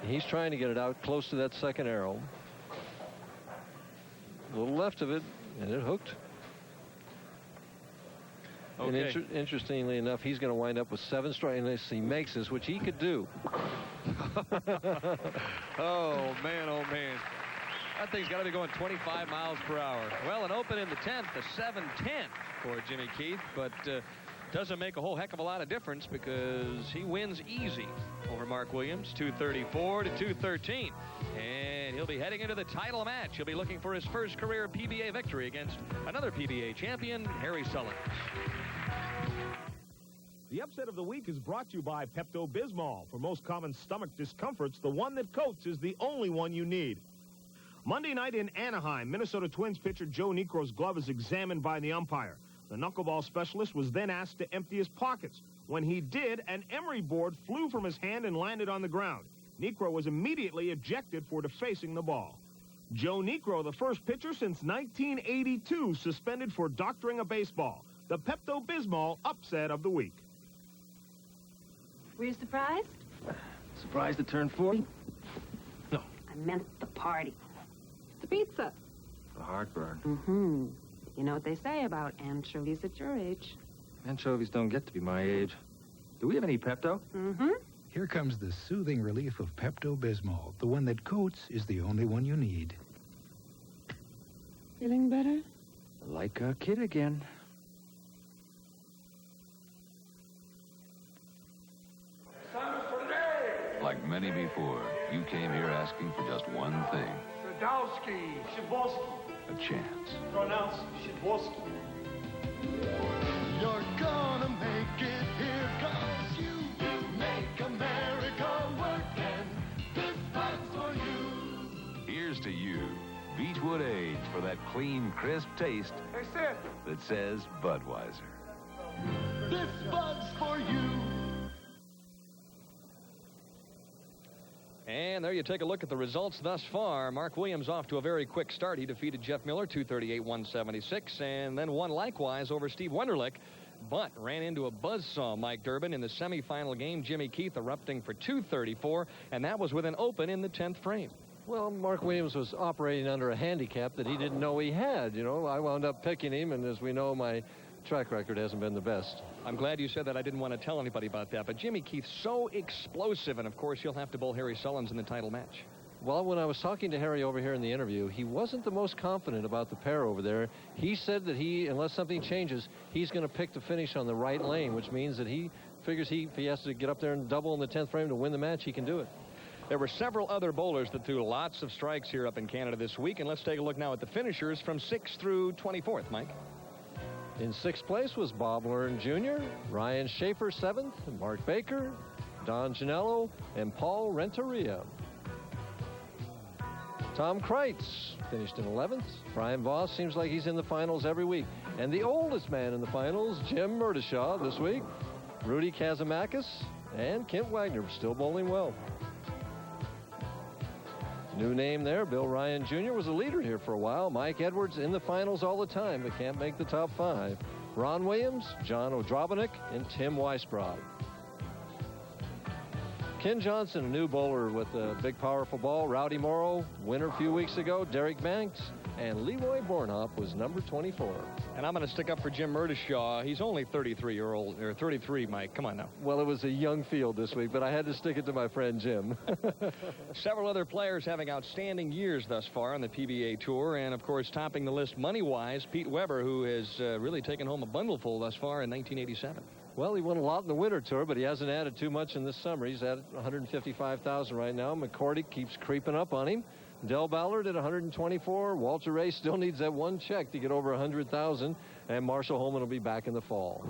He's trying to get it out close to that second arrow. A little left of it, and it hooked. Okay. And interestingly enough, he's going to wind up with 7 strikes unless he makes this, which he could do. Oh, man. That thing's got to be going 25 miles per hour. Well, an open in the 10th, a 7-10 for Jimmy Keith, but doesn't make a whole heck of a lot of difference because he wins easy over Mark Williams, 234 to 213. And he'll be heading into the title match. He'll be looking for his first career PBA victory against another PBA champion, Harry Sullins. The upset of the week is brought to you by Pepto-Bismol. For most common stomach discomforts, the one that coats is the only one you need. Monday night in Anaheim, Minnesota Twins pitcher Joe Niekro's glove is examined by the umpire. The knuckleball specialist was then asked to empty his pockets. When he did, an emery board flew from his hand and landed on the ground. Niekro was immediately ejected for defacing the ball. Joe Niekro, the first pitcher since 1982, suspended for doctoring a baseball. The Pepto-Bismol upset of the week. Were you surprised? Surprised to turn 40? No. I meant the party. The pizza. The heartburn. Mm-hmm. You know what they say about anchovies at your age. Anchovies don't get to be my age. Do we have any Pepto? Mm-hmm. Here comes the soothing relief of Pepto-Bismol. The one that coats is the only one you need. Feeling better? Like a kid again. Like many before, you came here asking for just one thing. Sadowski, Shiboski. A chance. Pronounced Shiboski. You're gonna make it here, 'cause you make America work, and this one's for you. Here's to you, Beechwood Age, for that clean, crisp taste Hey, Sid. that says Budweiser. This bug's for you. And there you take a look at the results thus far. Mark Williams off to a very quick start. He defeated Jeff Miller, 238-176, and then won likewise over Steve Wunderlich, but ran into a buzzsaw, Mike Durbin, in the semifinal game. Jimmy Keith erupting for 234, and that was with an open in the 10th frame. Well, Mark Williams was operating under a handicap that he didn't know he had. You know, I wound up picking him, and as we know, my track record hasn't been the best. I'm glad you said that. I didn't want to tell anybody about that. But Jimmy Keith, so explosive, and of course, he'll have to bowl Harry Sullins in the title match. Well, when I was talking to Harry over here in the interview, he wasn't the most confident about the pair over there. He said that unless something changes, he's going to pick the finish on the right lane, which means that he figures if he has to get up there and double in the 10th frame to win the match, he can do it. There were several other bowlers that threw lots of strikes here up in Canada this week, and let's take a look now at the finishers from 6th through 24th, Mike. In 6th place was Bob Learn Jr., Ryan Schaefer 7th, Mark Baker, Don Janello, and Paul Renteria. Tom Kreitz finished in 11th. Brian Voss seems like he's in the finals every week. And the oldest man in the finals, Jim Murdishaw this week, Rudy Kazamakis, and Kent Wagner still bowling well. New name there, Bill Ryan Jr. was a leader here for a while. Mike Edwards in the finals all the time, but can't make the top 5. Ron Williams, John Odrobinick, and Tim Weisbrod. Ken Johnson, a new bowler with a big, powerful ball. Rowdy Morrow, winner a few weeks ago. Derek Banks, and Leroy Bornhop was number 24. And I'm going to stick up for Jim Murdishaw. He's only 33, Mike. Come on now. Well, it was a young field this week, but I had to stick it to my friend Jim. Several other players having outstanding years thus far on the PBA Tour, and, of course, topping the list money-wise, Pete Weber, who has really taken home a bundleful thus far in 1987. Well, he won a lot in the winter tour, but he hasn't added too much in this summer. He's at $155,000 right now. McCordy keeps creeping up on him. Del Ballard at 124. Walter Ray still needs that one check to get over 100,000, and Marshall Holman will be back in the fall.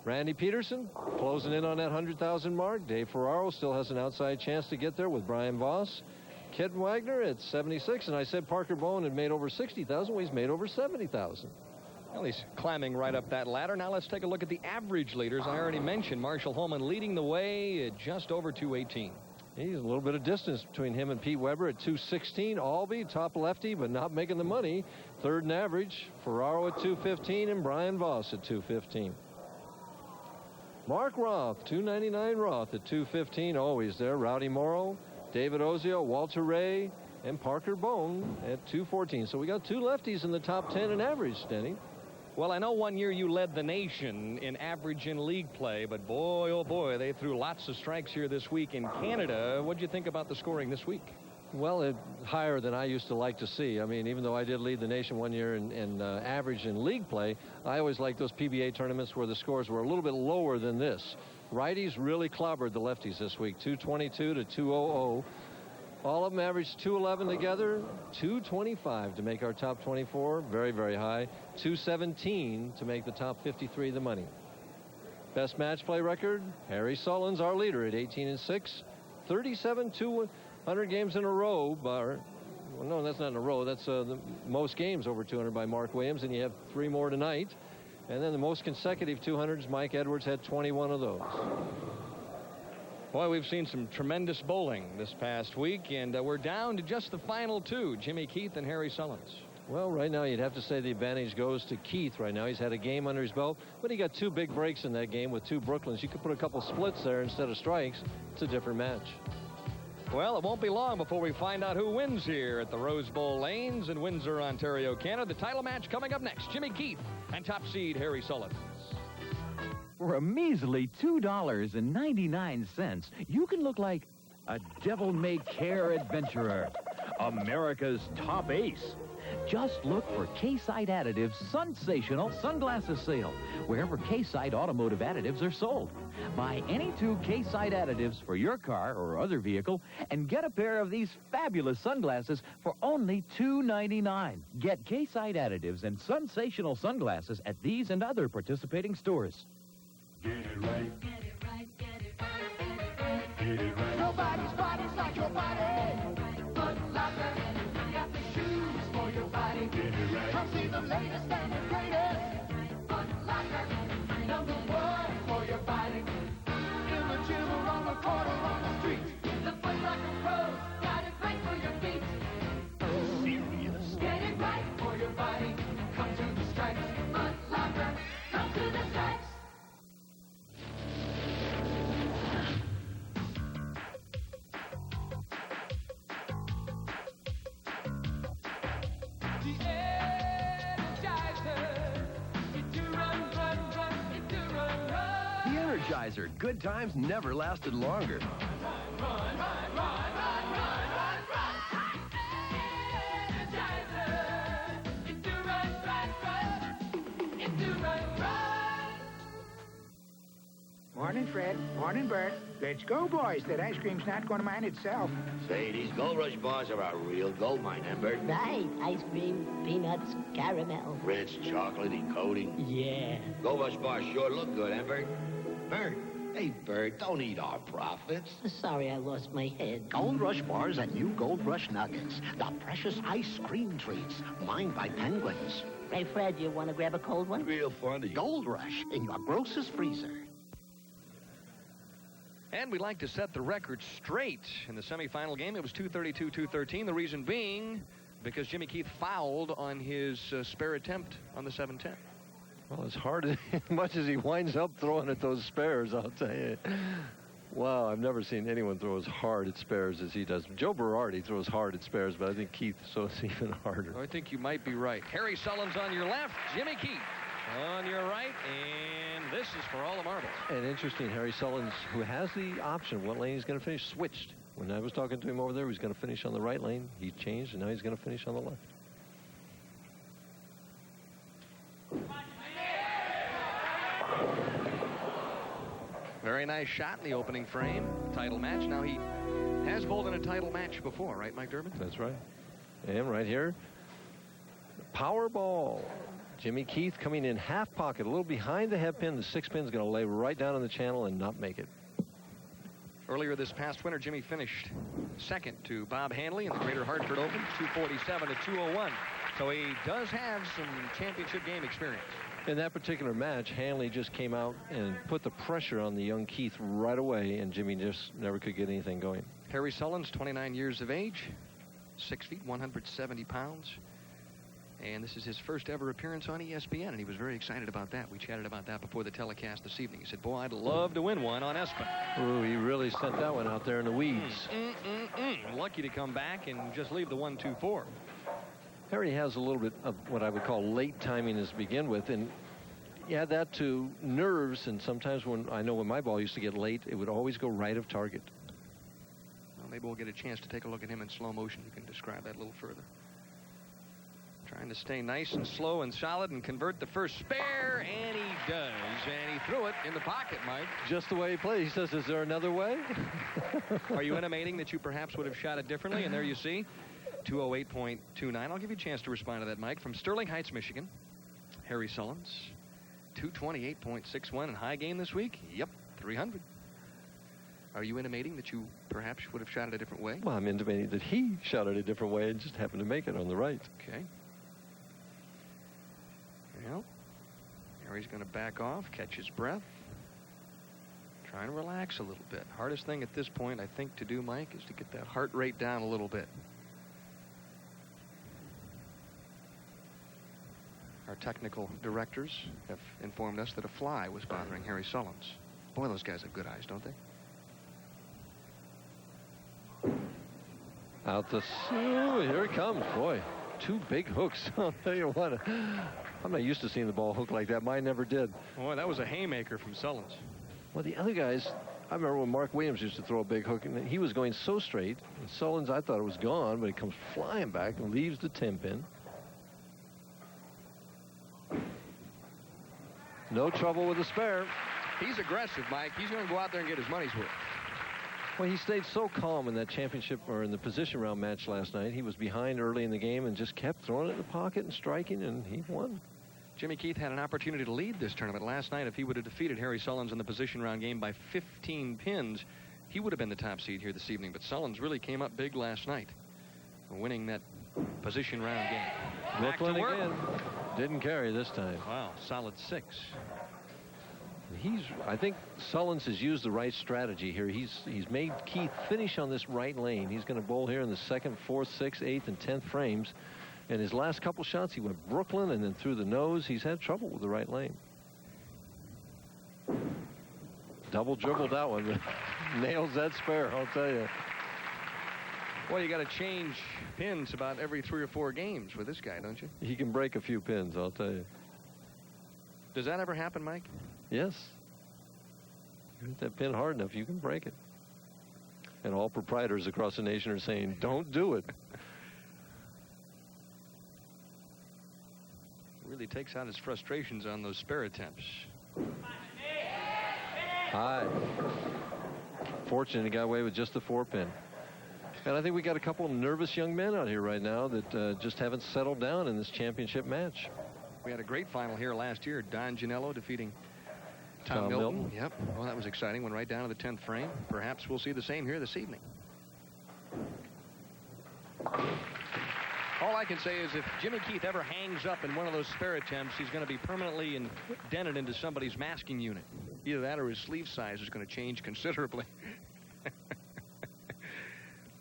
Randy Peterson closing in on that 100,000 mark. Dave Ferraro still has an outside chance to get there with Brian Voss. Kent Wagner at 76, and I said Parker Bowen had made over 60,000. Well, he's made over 70,000. Well, he's climbing right up that ladder. Now let's take a look at the average leaders. I already mentioned Marshall Holman leading the way at just over 218. He's a little bit of distance between him and Pete Weber at 216. Albee, top lefty, but not making the money. Third in average. Ferraro at 215 and Brian Voss at 215. Mark Roth, $2.99 Roth at $2.15, always there. Rowdy Morrow, David Ozio, Walter Ray, and Parker Bone at $2.14. So we got two lefties in the top 10 in average, Denny. Well, I know one year you led the nation in average in league play, but boy, oh boy, they threw lots of strikes here this week in Canada. What do you think about the scoring this week? Well, higher than I used to like to see. I mean, even though I did lead the nation one year in average in league play, I always liked those PBA tournaments where the scores were a little bit lower than this. Righties really clobbered the lefties this week, 222 to 200. All of them averaged 211 together, 225 to make our top 24, very, very high, 217 to make the top 53 the money. Best match play record, Harry Sullins, our leader at 18-6, 37 200 games in a row. Well, no, that's not in a row. That's the most games over 200 by Mark Williams, and you have 3 more tonight. And then the most consecutive 200s, Mike Edwards had 21 of those. Boy, we've seen some tremendous bowling this past week, and we're down to just the final two, Jimmy Keith and Harry Sullins. Well, right now you'd have to say the advantage goes to Keith right now. He's had a game under his belt, but he got 2 big breaks in that game with 2 Brooklyns. You could put a couple splits there instead of strikes. It's a different match. Well, it won't be long before we find out who wins here at the Rose Bowl Lanes in Windsor, Ontario, Canada. The title match coming up next, Jimmy Keith and top seed Harry Sullins. For a measly $2.99, you can look like a devil-may-care adventurer, America's top ace. Just look for K-Site Additive's sensational sunglasses sale, wherever K-Site automotive additives are sold. Buy any 2 K-Site additives for your car or other vehicle and get a pair of these fabulous sunglasses for only $2.99. Get K-Site Additives and sensational sunglasses at these and other participating stores. Get it right. Get it right, get it right, get it right. Get it right. Nobody's body's like your body. Foot Locker, we got the shoes for your body. Get it right. Come see the latest and the greatest. Foot Locker, #1 for your body. In the gym or on the court or on the street. The Foot Locker pros got it right for your feet. Serious. Get it right for your body. Come to the stripes. Foot Locker, come to the stripes. Energizer. Good times never lasted longer. Morning, Fred. Morning, Bert. Let's go, boys. That ice cream's not going to mine itself. Say, these Gold Rush bars are a real gold mine, eh, Bert? Right. Ice cream, peanuts, caramel. Rich chocolatey coating. Yeah. Gold Rush bars sure look good, eh, Bert? Bert. Hey, Bert, don't eat our profits. Sorry, I lost my head. Gold Rush bars and new Gold Rush nuggets. The precious ice cream treats, mined by penguins. Hey, Fred, you want to grab a cold one? Real funny. Gold Rush in your grocer's freezer. And we'd like to set the record straight. In the semifinal game, it was 232-213. The reason being because Jimmy Keith fouled on his spare attempt on the 710. Well, as hard as much as he winds up throwing at those spares, I'll tell you. Wow, I've never seen anyone throw as hard at spares as he does. Joe Berardi throws hard at spares, but I think Keith throws even harder. I think you might be right. Harry Sullins on your left, Jimmy Keith on your right, and this is for all the marbles. And interesting, Harry Sullins, who has the option of what lane he's going to finish, switched. When I was talking to him over there, he was going to finish on the right lane. He changed, and now he's going to finish on the left. Very nice shot in the opening frame. Title match. Now, he has bowled in a title match before, right, Mike Durbin? That's right. And right here, power ball. Jimmy Keith coming in half pocket, a little behind the head pin. The 6 pin's going to lay right down in the channel and not make it. Earlier this past winter, Jimmy finished second to Bob Hanley in the Greater Hartford Open, 247 to 201. So he does have some championship game experience. In that particular match, Hanley just came out and put the pressure on the young Keith right away, and Jimmy just never could get anything going. Harry Sullins, 29 years of age, 6 feet, 170 pounds. And this is his first ever appearance on ESPN, and he was very excited about that. We chatted about that before the telecast this evening. He said, boy, I'd love to win one on ESPN. Oh, he really sent that one out there in the weeds. Lucky to come back and just leave the 1-2-4. Harry has a little bit of what I would call late timing to begin with, and you add that to nerves, and sometimes when my ball used to get late, it would always go right of target. Well, maybe we'll get a chance to take a look at him in slow motion. You can describe that a little further. Trying to stay nice and slow and solid and convert the first spare, and he does. And he threw it in the pocket, Mike. Just the way he plays. He says, is there another way? Are you intimating that you perhaps would have shot it differently? And there you see, 208.29. I'll give you a chance to respond to that, Mike. From Sterling Heights, Michigan, Harry Sullins, 228.61 in high game this week. Yep, 300. Are you intimating that you perhaps would have shot it a different way? Well, I'm intimating that he shot it a different way and just happened to make it on the right. Okay. Well, Harry's going to back off, catch his breath, trying to relax a little bit. Hardest thing at this point, I think, to do, Mike, is to get that heart rate down a little bit. Our technical directors have informed us that a fly was bothering Harry Sullins. Boy, those guys have good eyes, don't they? Out the... Oh, here it comes. Boy, 2 big hooks. I'll tell you what. I'm not used to seeing the ball hook like that. Mine never did. Boy, that was a haymaker from Sullins. Well, the other guys, I remember when Mark Williams used to throw a big hook, and he was going so straight. And Sullins, I thought it was gone, but he comes flying back and leaves the 10-pin. No trouble with the spare. He's aggressive, Mike. He's going to go out there and get his money's worth. Well, he stayed so calm in that championship or in the position round match last night. He was behind early in the game and just kept throwing it in the pocket and striking, and he won. Jimmy Keith had an opportunity to lead this tournament last night. If he would have defeated Harry Sullins in the position round game by 15 pins, he would have been the top seed here this evening. But Sullins really came up big last night, winning that position round game. Brooklyn again. Didn't carry this time. Wow, solid 6. I think Sullins has used the right strategy here. He's made Keith finish on this right lane. He's going to bowl here in the 2nd, 4th, 6th, 8th, and 10th frames. And his last couple shots, he went Brooklyn and then through the nose. He's had trouble with the right lane. Double dribbled that one, but nails that spare, I'll tell you. Well, you got to change pins about every 3 or 4 games with this guy, don't you? He can break a few pins, I'll tell you. Does that ever happen, Mike? Yes. You hit that pin hard enough, you can break it. And all proprietors across the nation are saying, don't do it. Really takes out his frustrations on those spare attempts. High. Fortunate he got away with just the 4-pin. And I think we got a couple of nervous young men out here right now that just haven't settled down in this championship match. We had a great final here last year. Don Ginello defeating Tom Milton. Yep. Well, that was exciting. Went right down to the 10th frame. Perhaps we'll see the same here this evening. All I can say is if Jimmy Keith ever hangs up in one of those spare attempts, he's going to be permanently indented into somebody's masking unit. Either that or his sleeve size is going to change considerably.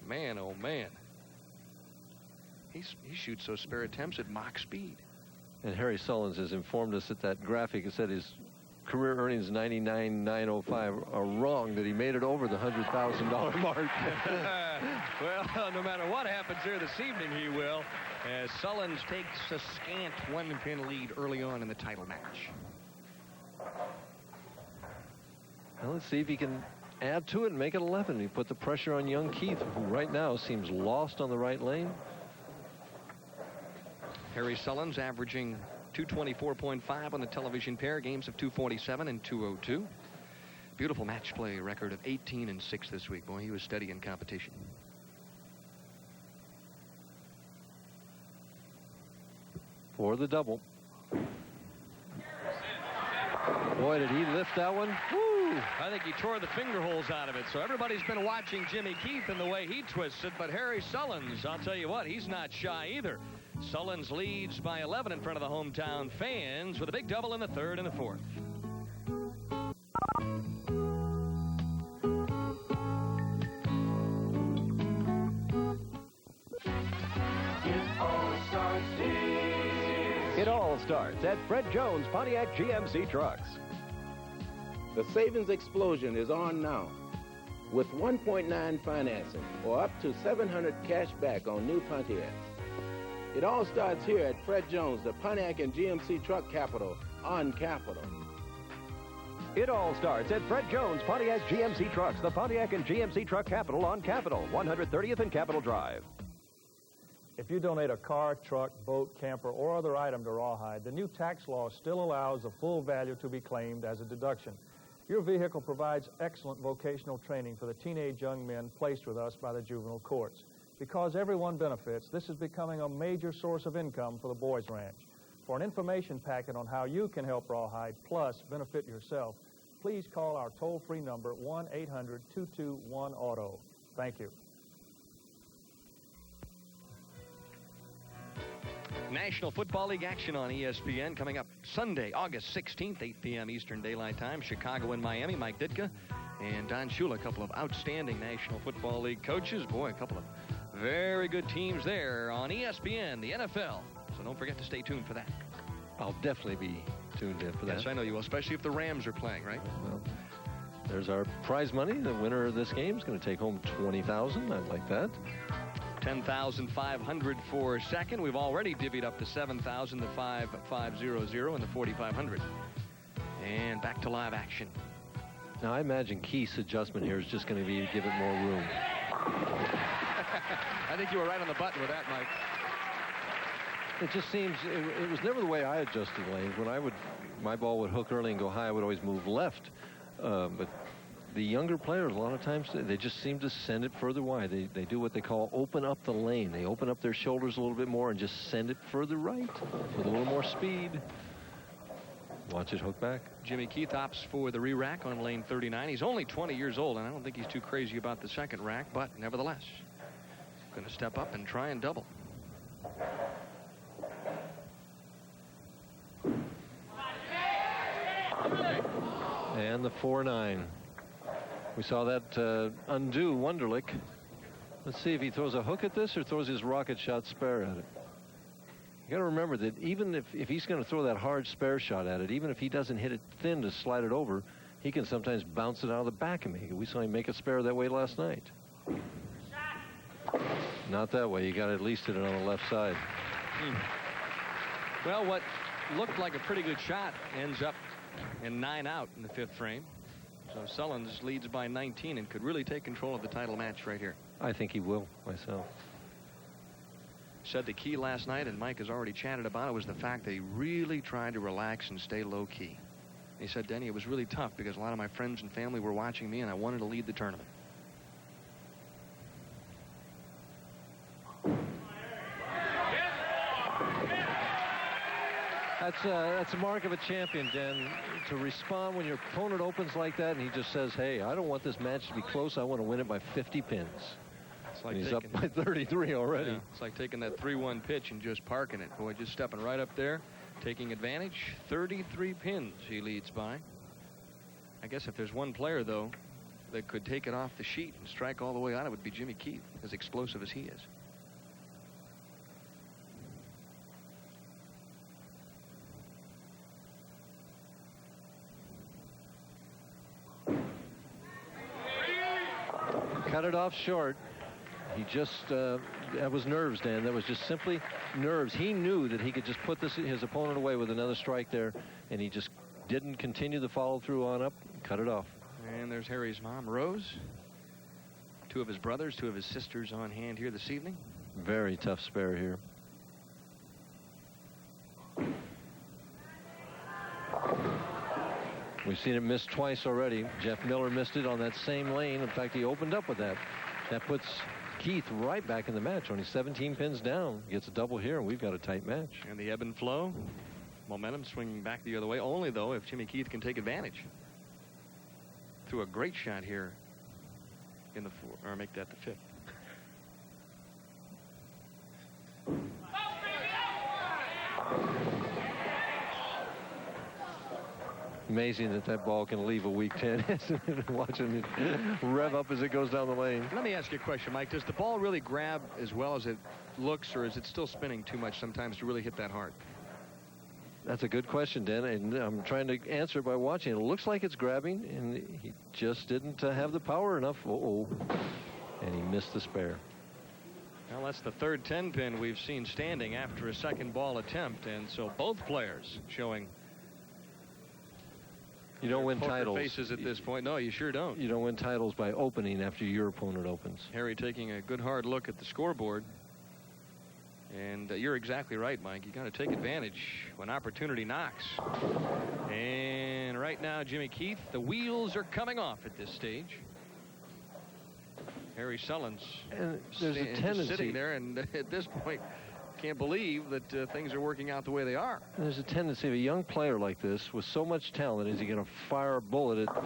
Man, oh man. He shoots those spare attempts at Mach speed. And Harry Sullins has informed us that graphic has said his career earnings 99,905 are wrong, that he made it over the $100,000 mark. Well, no matter what happens here this evening, he will, as Sullins takes a scant 1-pin lead early on in the title match. Well, let's see if he can add to it and make it 11. He put the pressure on young Keith, who right now seems lost on the right lane. Harry Sullins averaging 224.5 on the television pair, games of 247 and 202. Beautiful match play record of 18-6 this week. Boy, he was steady in competition. For the double. Boy, did he lift that one. Woo! I think he tore the finger holes out of it. So everybody's been watching Jimmy Keith and the way he twisted. But Harry Sullins, I'll tell you what, he's not shy either. Sullins leads by 11 in front of the hometown fans with a big double in the 3rd and the 4th. It all starts here. It all starts at Fred Jones Pontiac GMC Trucks. The savings explosion is on now. With 1.9 financing or up to $700 cash back on new Pontiacs. It all starts here at Fred Jones, the Pontiac and GMC truck capital on capital. It all starts at Fred Jones Pontiac GMC Trucks, the Pontiac and GMC truck capital on Capitol, 130th and Capitol Drive. If you donate a car, truck, boat, camper, or other item to Rawhide, the new tax law still allows the full value to be claimed as a deduction. Your vehicle provides excellent vocational training for the teenage young men placed with us by the juvenile courts. Because everyone benefits, this is becoming a major source of income for the Boys Ranch. For an information packet on how you can help Rawhide plus benefit yourself, please call our toll-free number 1-800-221-AUTO. Thank you. National Football League action on ESPN coming up Sunday, August 16th, 8 p.m. Eastern Daylight Time. Chicago and Miami. Mike Ditka and Don Shula, a couple of outstanding National Football League coaches. Boy, a couple of very good teams there on ESPN, the NFL. So don't forget to stay tuned for that. I'll definitely be tuned in for that. Yes, I know you will, especially if the Rams are playing, right? Well, there's our prize money. The winner of this game is going to take home $20,000. I like that. $10,500 for second. We've already divvied up the $7,000, the 5,500, and the 4,500. And back to live action. Now, I imagine Keith's adjustment here is just going to be to give it more room. I think you were right on the button with that, Mike. It just seems it was never the way I adjusted lanes. When my ball would hook early and go high, I would always move left. But the younger players, a lot of times, they just seem to send it further wide. They do what they call open up the lane. They open up their shoulders a little bit more and just send it further right with a little more speed. Watch it hook back. Jimmy Keith opts for the re-rack on lane 39. He's only 20 years old, and I don't think he's too crazy about the second rack, but nevertheless, going to step up and try and double. And the 4-9. We saw that undo Wunderlich. Let's see if he throws a hook at this or throws his rocket shot spare at it. You got to remember that even if he's going to throw that hard spare shot at it, even if he doesn't hit it thin to slide it over, he can sometimes bounce it out of the back and make it. We saw him make a spare that way last night. Not that way. You got to at least hit it on the left side. Well, what looked like a pretty good shot ends up in 9 out in the 5th frame. So Sullins leads by 19 and could really take control of the title match right here. I think he will myself. Said the key last night, and Mike has already chatted about it, was the fact that he really tried to relax and stay low key. He said, Denny, it was really tough because a lot of my friends and family were watching me and I wanted to lead the tournament. That's a mark of a champion, Dan, to respond when your opponent opens like that and he just says, hey, I don't want this match to be close. I want to win it by 50 pins. It's like he's up by 33 already. Yeah, it's like taking that 3-1 pitch and just parking it. Boy, just stepping right up there, taking advantage. 33 pins he leads by. I guess if there's one player, though, that could take it off the sheet and strike all the way out, it would be Jimmy Keith, as explosive as he is. Cut it off short. He just, that was nerves, Dan. That was just simply nerves. He knew that he could just put his opponent away with another strike there, and he just didn't continue the follow-through on up. Cut it off. And there's Harry's mom, Rose. 2 of his brothers, 2 of his sisters on hand here this evening. Very tough spare here. We've seen it miss twice already. Jeff Miller missed it on that same lane. In fact, he opened up with that. That puts Keith right back in the match. Only 17 pins down. Gets a double here, and we've got a tight match. And the ebb and flow. Momentum swinging back the other way. Only, though, if Jimmy Keith can take advantage. Threw a great shot here in the 4th, or make that the 5th. Amazing that ball can leave a weak 10, isn't it? Watching it rev up as it goes down the lane. Let me ask you a question, Mike. Does the ball really grab as well as it looks, or is it still spinning too much sometimes to really hit that hard? That's a good question, Dan, and I'm trying to answer it by watching. It looks like it's grabbing, and he just didn't have the power enough. Uh-oh. And he missed the spare. Well, that's the third 10-pin we've seen standing after a second ball attempt, and so both players showing. You don't win poker titles. Faces at this point. No, you sure don't. You don't win titles by opening after your opponent opens. Harry taking a good hard look at the scoreboard. And you're exactly right, Mike. You got to take advantage when opportunity knocks. And right now, Jimmy Keith, the wheels are coming off at this stage. Harry Sullins there's a tendency sitting there, and at this point, can't believe that things are working out the way they are. There's a tendency of a young player like this with so much talent. Is he going to fire a bullet at?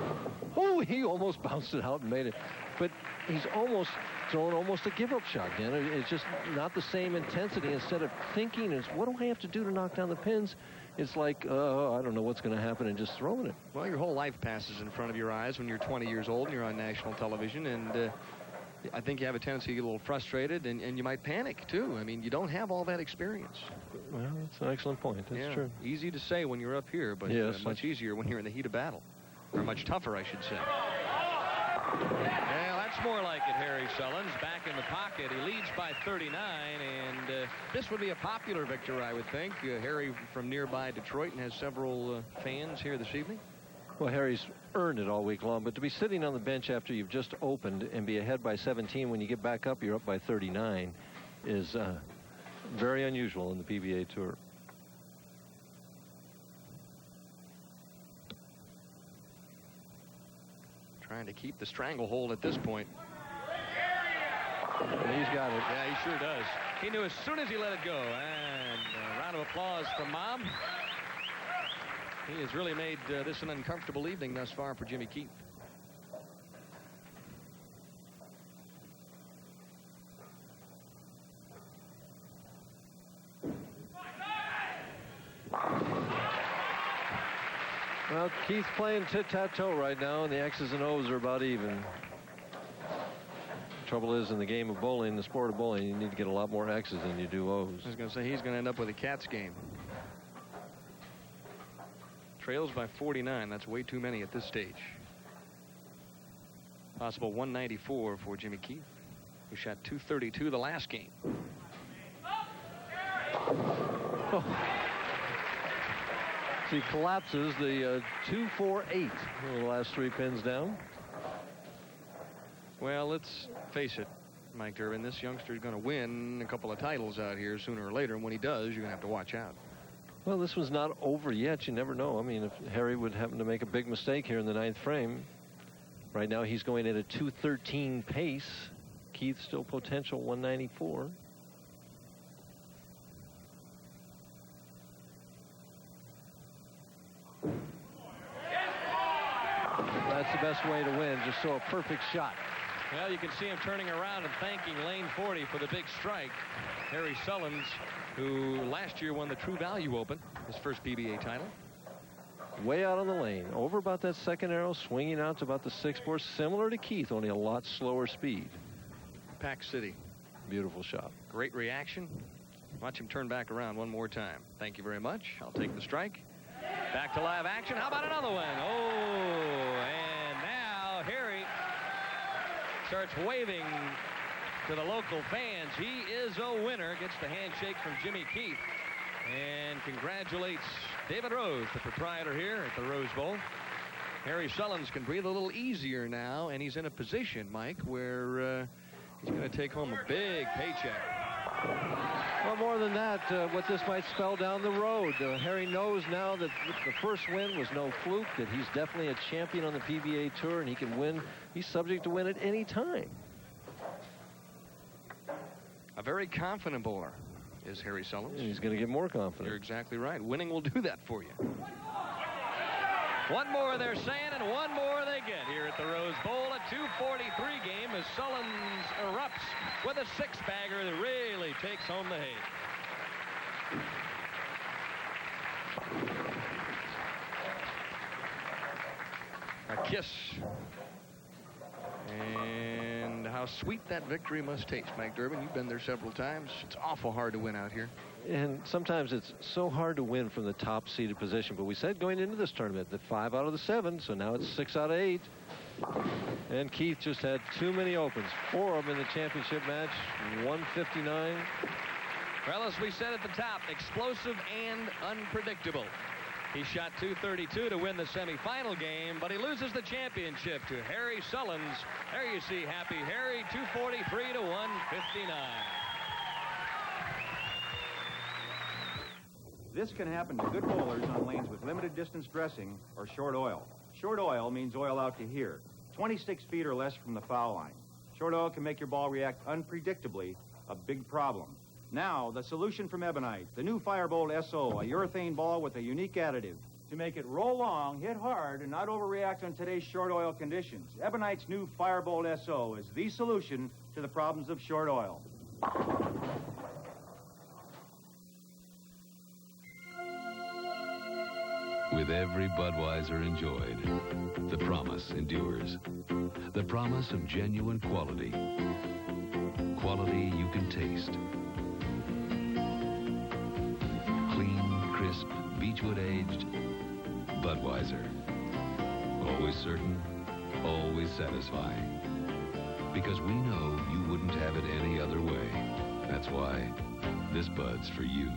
Oh, he almost bounced it out and made it. But he's almost throwing a give-up shot, Dan. It's just not the same intensity. Instead of thinking, what do I have to do to knock down the pins? It's like, I don't know what's going to happen, and just throwing it. Well, your whole life passes in front of your eyes when you're 20 years old and you're on national television, and I think you have a tendency to get a little frustrated, and you might panic, too. I mean, you don't have all that experience. Well, that's an excellent point. That's true. Easy to say when you're up here, but yes, much easier when you're in the heat of battle. Or much tougher, I should say. Well, that's more like it, Harry Sullins. Back in the pocket. He leads by 39, and this would be a popular victory, I would think. Harry from nearby Detroit and has several fans here this evening. Well, Harry's earned it all week long, but to be sitting on the bench after you've just opened and be ahead by 17, when you get back up, you're up by 39, is very unusual in the PBA Tour. Trying to keep the stranglehold at this point. And he's got it. Yeah, he sure does. He knew as soon as he let it go. And a round of applause from Mom. He has really made this an uncomfortable evening thus far for Jimmy Keith. Well, Keith's playing tit-tat-toe right now, and the X's and O's are about even. Trouble is, in the game of bowling, the sport of bowling, you need to get a lot more X's than you do O's. I was going to say, he's going to end up with a cat's game. Trails by 49. That's way too many at this stage. Possible 194 for Jimmy Keith, who shot 232 the last game. Oh. He collapses the 2-4-8. The last three pins down. Well, let's face it, Mike Durbin, this youngster is going to win a couple of titles out here sooner or later, and when he does, you're going to have to watch out. Well, this was not over yet. You never know. I mean, if Harry would happen to make a big mistake here in the ninth frame, right now he's going at a 213 pace. Keith still potential 194. That's the best way to win. Just so a perfect shot. Well, you can see him turning around and thanking lane 40 for the big strike. Harry Sullins, who last year won the True Value Open, his first PBA title. Way out on the lane, over about that second arrow, swinging out to about the 6-4, similar to Keith, only a lot slower speed. Pack City. Beautiful shot. Great reaction. Watch him turn back around one more time. Thank you very much. I'll take the strike. Back to live action. How about another one? Oh, and now Harry starts waving to the local fans. He is a winner. Gets the handshake from Jimmy Keith and congratulates David Rose, the proprietor here at the Rose Bowl. Harry Sullins can breathe a little easier now, and he's in a position, Mike, where he's going to take home a big paycheck. Well, more than that, what this might spell down the road. Harry knows now that the first win was no fluke, that he's definitely a champion on the PBA Tour, and he can win. He's subject to win at any time. A very confident bowler is Harry Sullins. And he's going to get more confident. You're exactly right. Winning will do that for you. One more, they're saying, and one more they get here at the Rose Bowl. A 2:43 game as Sullins erupts with a six-bagger that really takes home the hay. A kiss. And how sweet that victory must taste, Mike Durbin. You've been there several times. It's awful hard to win out here. And sometimes it's so hard to win from the top-seeded position. But we said going into this tournament that 5 out of the 7, so now it's 6 out of 8. And Keith just had too many opens. 4 of them in the championship match, 159. Well, as we said at the top, explosive and unpredictable. He shot .232 to win the semifinal game, but he loses the championship to Harry Sullins. There you see Happy Harry, 243 to 159. This can happen to good bowlers on lanes with limited distance dressing or short oil. Short oil means oil out to here, 26 feet or less from the foul line. Short oil can make your ball react unpredictably, a big problem. Now, the solution from Ebonite, the new Firebolt SO, a urethane ball with a unique additive to make it roll long, hit hard, and not overreact on today's short oil conditions. Ebonite's new Firebolt SO is the solution to the problems of short oil. With every Budweiser enjoyed, the promise endures. The promise of genuine quality. Quality you can taste. Clean, crisp, Beechwood aged Budweiser. Always certain, always satisfying. Because we know you wouldn't have it any other way. That's why this Bud's for you.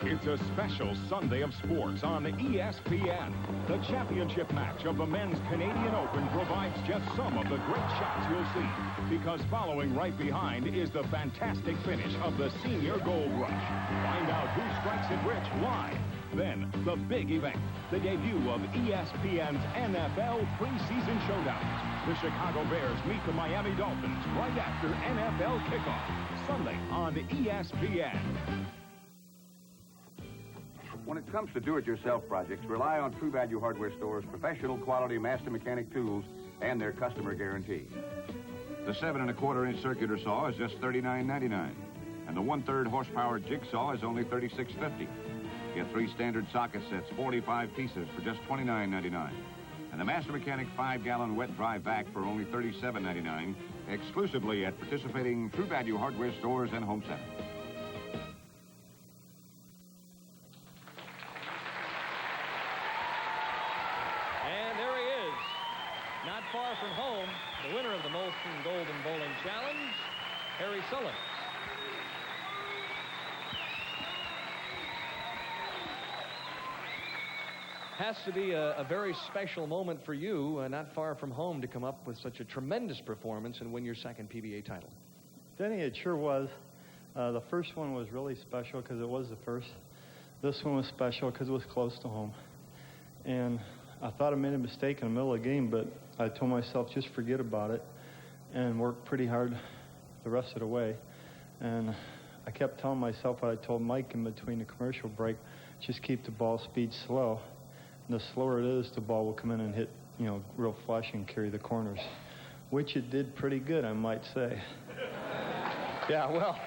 It's a special Sunday of sports on ESPN. The championship match of the Men's Canadian Open provides just some of the great shots you'll see, because following right behind is the fantastic finish of the Senior Gold Rush. Find out who strikes it rich live. Then, the big event, the debut of ESPN's NFL preseason showdowns. The Chicago Bears meet the Miami Dolphins right after NFL kickoff. Sunday on ESPN. When it comes to do-it-yourself projects, rely on True Value Hardware Store's professional quality master mechanic tools and their customer guarantee. The 7 1/4-inch circular saw is just $39.99, and the 1/3 horsepower jigsaw is only $36.50. Get 3 standard socket sets, 45 pieces, for just $29.99, and the master mechanic 5-gallon wet dry vac for only $37.99, exclusively at participating True Value Hardware Stores and Home Center. Far from home, the winner of the Molson Golden Bowling Challenge, Harry Sullins. Has to be a very special moment for you, not far from home, to come up with such a tremendous performance and win your second PBA title. Denny, it sure was. The first one was really special because it was the first. This one was special because it was close to home. And I thought I made a mistake in the middle of the game, but I told myself just forget about it and work pretty hard the rest of the way. And I kept telling myself what I told Mike in between the commercial break, just keep the ball speed slow. And the slower it is, the ball will come in and hit, real flush and carry the corners, which it did pretty good, I might say. Yeah, well,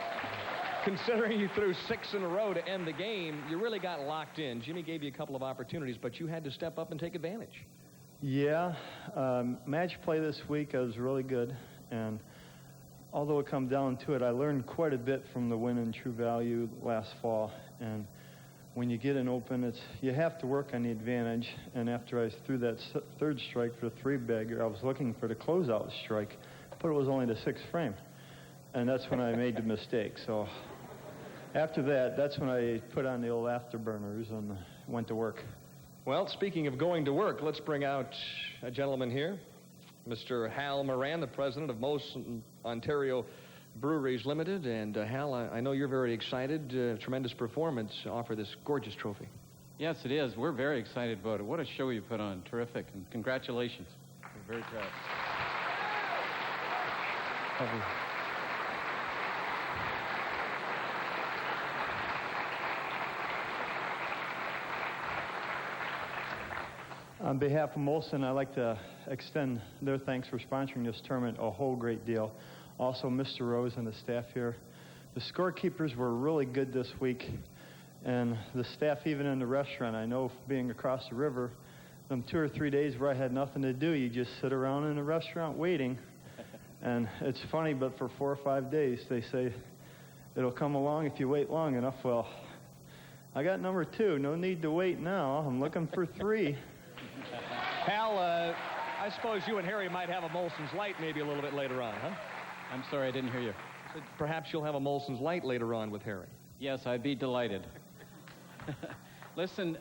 considering you threw 6 in a row to end the game, you really got locked in. Jimmy gave you a couple of opportunities, but you had to step up and take advantage. Yeah, match play this week was really good, and although it come down to it, I learned quite a bit from the win in True Value last fall. And when you get an open, you have to work on the advantage. And after I threw that third strike for the 3-bagger, I was looking for the closeout strike, but it was only the 6th frame, and that's when I made the mistake. So after that, that's when I put on the old afterburners and went to work. Well, speaking of going to work, let's bring out a gentleman here, Mr. Hal Moran, the president of Molson Ontario Breweries Limited. And Hal, I know you're very excited. Tremendous performance to offer this gorgeous trophy. Yes, it is. We're very excited about it. What a show you put on. Terrific. And congratulations. We're very proud. On behalf of Molson, I'd like to extend their thanks for sponsoring this tournament a whole great deal. Also, Mr. Rose and the staff here. The scorekeepers were really good this week, and the staff even in the restaurant. I know being across the river, them 2 or 3 days where I had nothing to do, you just sit around in the restaurant waiting. And it's funny, but for 4 or 5 days, they say it'll come along if you wait long enough. Well, I got number 2. No need to wait now. I'm looking for 3. Hal, I suppose you and Harry might have a Molson's Light maybe a little bit later on, huh? I'm sorry, I didn't hear you. Perhaps you'll have a Molson's Light later on with Harry. Yes, I'd be delighted. Listen,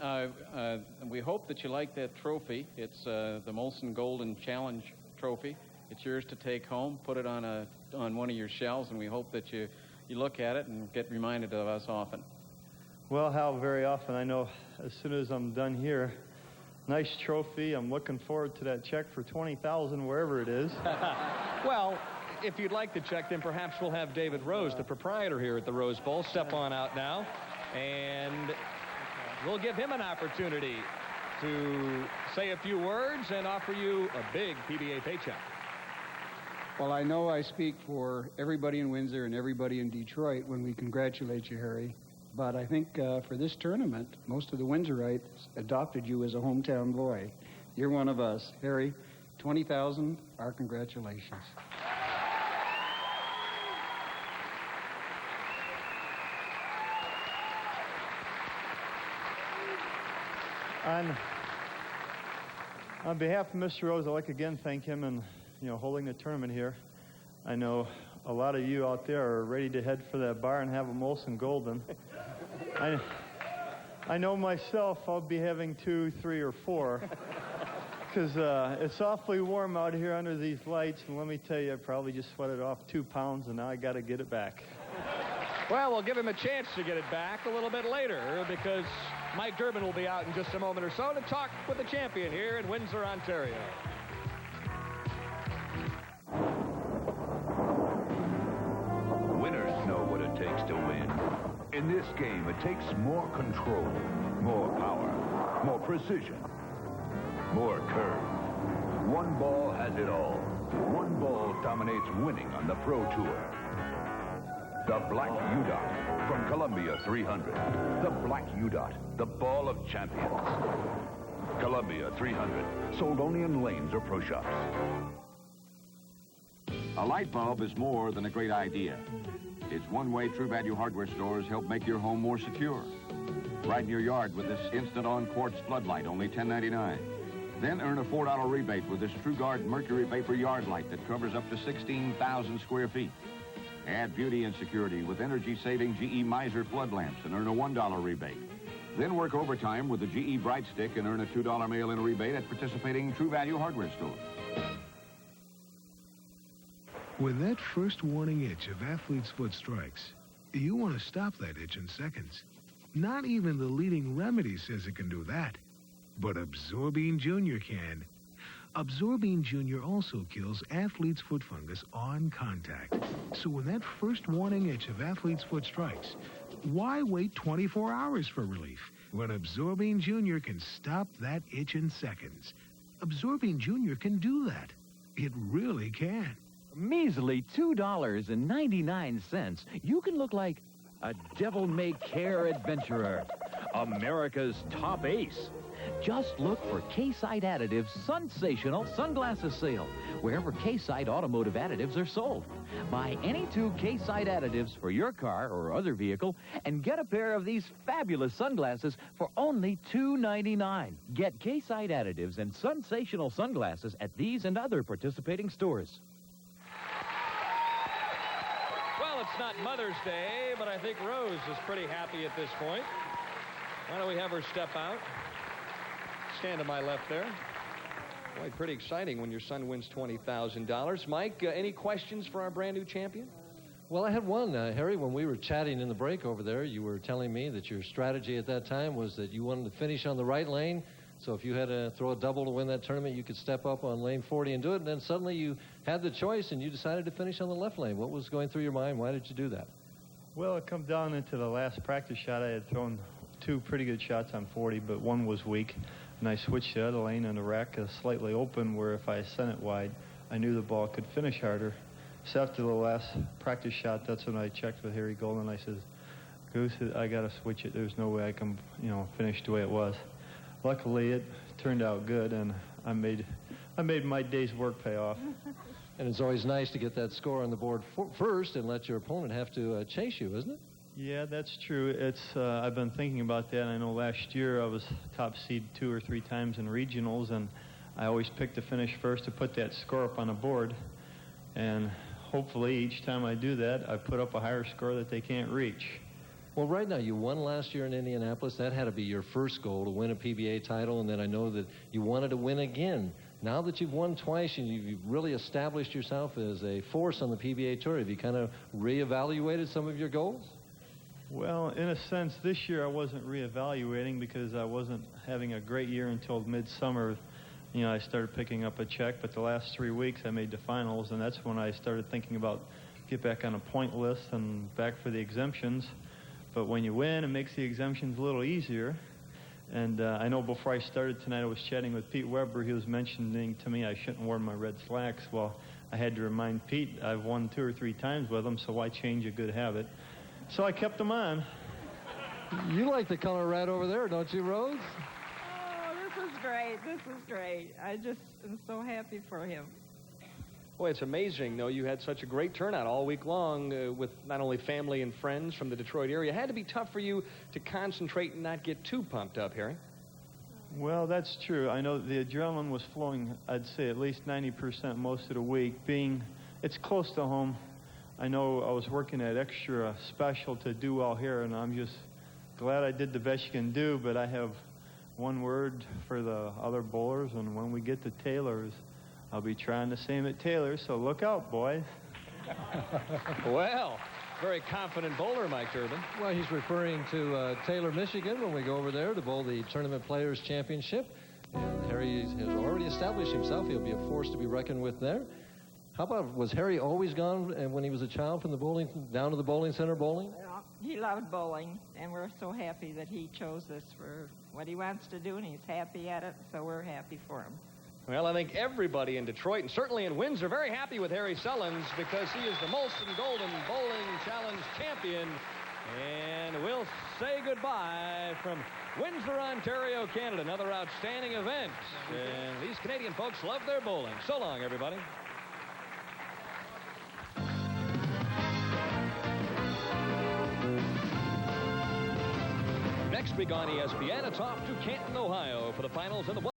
we hope that you like that trophy. It's the Molson Golden Challenge trophy. It's yours to take home. Put it on one of your shelves, and we hope that you look at it and get reminded of us often. Well, Hal, very often. I know as soon as I'm done here, nice trophy. I'm looking forward to that check for $20,000 wherever it is. Well, if you'd like the check, then perhaps we'll have David Rose, the proprietor here at the Rose Bowl, step on out now, and we'll give him an opportunity to say a few words and offer you a big PBA paycheck. Well, I know I speak for everybody in Windsor and everybody in Detroit when we congratulate you, Harry. But I think for this tournament, most of the Windsorites adopted you as a hometown boy. You're one of us. Harry, $20,000, our congratulations. On behalf of Mr. Rose, I'd like to again thank him and holding the tournament here. I know a lot of you out there are ready to head for that bar and have a Molson Golden. I know myself I'll be having 2, 3, or 4 because it's awfully warm out here under these lights, and let me tell you, I probably just sweated off 2 pounds, and now I got to get it back. Well, we'll give him a chance to get it back a little bit later because Mike Durbin will be out in just a moment or so to talk with the champion here in Windsor, Ontario. Winners know what it takes to win. In this game, it takes more control, more power, more precision, more curve. One ball has it all. One ball dominates winning on the Pro Tour. The Black U-Dot from Columbia 300. The Black U-Dot, the ball of champions. Columbia 300, sold only in lanes or pro shops. A light bulb is more than a great idea. It's one way True Value hardware stores help make your home more secure. Brighten your yard with this instant-on quartz floodlight, only $10.99. Then earn a $4 rebate with this TrueGuard Mercury Vapor Yard Light that covers up to 16,000 square feet. Add beauty and security with energy-saving GE Miser flood lamps and earn a $1 rebate. Then work overtime with the GE Bright Stick and earn a $2 mail-in rebate at participating True Value hardware stores. When that first warning itch of athlete's foot strikes, you want to stop that itch in seconds. Not even the leading remedy says it can do that, but Absorbine Junior can. Absorbine Junior also kills athlete's foot fungus on contact. So when that first warning itch of athlete's foot strikes, why wait 24 hours for relief when Absorbine Junior can stop that itch in seconds? Absorbine Junior can do that. It really can. Measly $2.99, you can look like a devil-may-care adventurer, America's top ace. Just look for K-Site Additive's sensational sunglasses sale, wherever K-Site automotive additives are sold. Buy any 2 K-Site additives for your car or other vehicle and get a pair of these fabulous sunglasses for only $2.99. Get K-Site Additives and sensational sunglasses at these and other participating stores. Well, it's not Mother's Day, but I think Rose is pretty happy at this point. Why don't we have her step out? Stand to my left there. Boy, pretty exciting when your son wins $20,000. Mike, any questions for our brand new champion? Well, I had one, Harry. When we were chatting in the break over there, you were telling me that your strategy at that time was that you wanted to finish on the right lane. So if you had to throw a double to win that tournament, you could step up on lane 40 and do it. And then suddenly you had the choice and you decided to finish on the left lane. What was going through your mind? Why did you do that? Well, it come down into the last practice shot. I had thrown 2 pretty good shots on 40, but one was weak. And I switched the other lane, and the rack is slightly open where if I sent it wide, I knew the ball could finish harder. So after the last practice shot, that's when I checked with Harry Golden. I said, Goose, I got to switch it. There's no way I can, finish the way it was. Luckily, it turned out good, and I made my day's work pay off. And it's always nice to get that score on the board first and let your opponent have to chase you, isn't it? Yeah, that's true. I've been thinking about that. I know last year I was top seed 2 or 3 times in regionals, and I always picked to finish first to put that score up on the board. And hopefully each time I do that, I put up a higher score that they can't reach. Well, right now, you won last year in Indianapolis. That had to be your first goal, to win a PBA title, and then I know that you wanted to win again. Now that you've won twice and you've really established yourself as a force on the PBA Tour, have you kind of reevaluated some of your goals? Well, in a sense, this year I wasn't reevaluating because I wasn't having a great year until midsummer. You know, I started picking up a check, but the last 3 weeks I made the finals, and that's when I started thinking about get back on a point list and back for the exemptions. But when you win, it makes the exemptions a little easier. And I know before I started tonight, I was chatting with Pete Weber. He was mentioning to me I shouldn't wear my red slacks. Well, I had to remind Pete I've won 2 or 3 times with him, so why change a good habit? So I kept them on. You like the color red over there, don't you, Rose? Oh, this is great. This is great. I just am so happy for him. Boy, it's amazing, though. You had such a great turnout all week long with not only family and friends from the Detroit area. It had to be tough for you to concentrate and not get too pumped up, Harry. Well, that's true. I know the adrenaline was flowing, I'd say, at least 90% most of the week. It's close to home, I know I was working at extra special to do well here, and I'm just glad I did the best you can do, but I have one word for the other bowlers, and when we get to Taylor's, I'll be trying the same at Taylor's, so look out, boys. Well, very confident bowler, Mike Durbin. Well, he's referring to Taylor, Michigan, when we go over there to bowl the Tournament Players Championship. And Harry has already established himself. He'll be a force to be reckoned with there. How about, was Harry always gone when he was a child from the bowling, down to the bowling center bowling? Well, he loved bowling, and we're so happy that he chose this for what he wants to do, and he's happy at it, so we're happy for him. Well, I think everybody in Detroit and certainly in Windsor are very happy with Harry Sullins because he is the Molson Golden Bowling Challenge champion. And we'll say goodbye from Windsor, Ontario, Canada. Another outstanding event. And these Canadian folks love their bowling. So long, everybody. Next week on ESPN, it's off to Canton, Ohio for the finals of the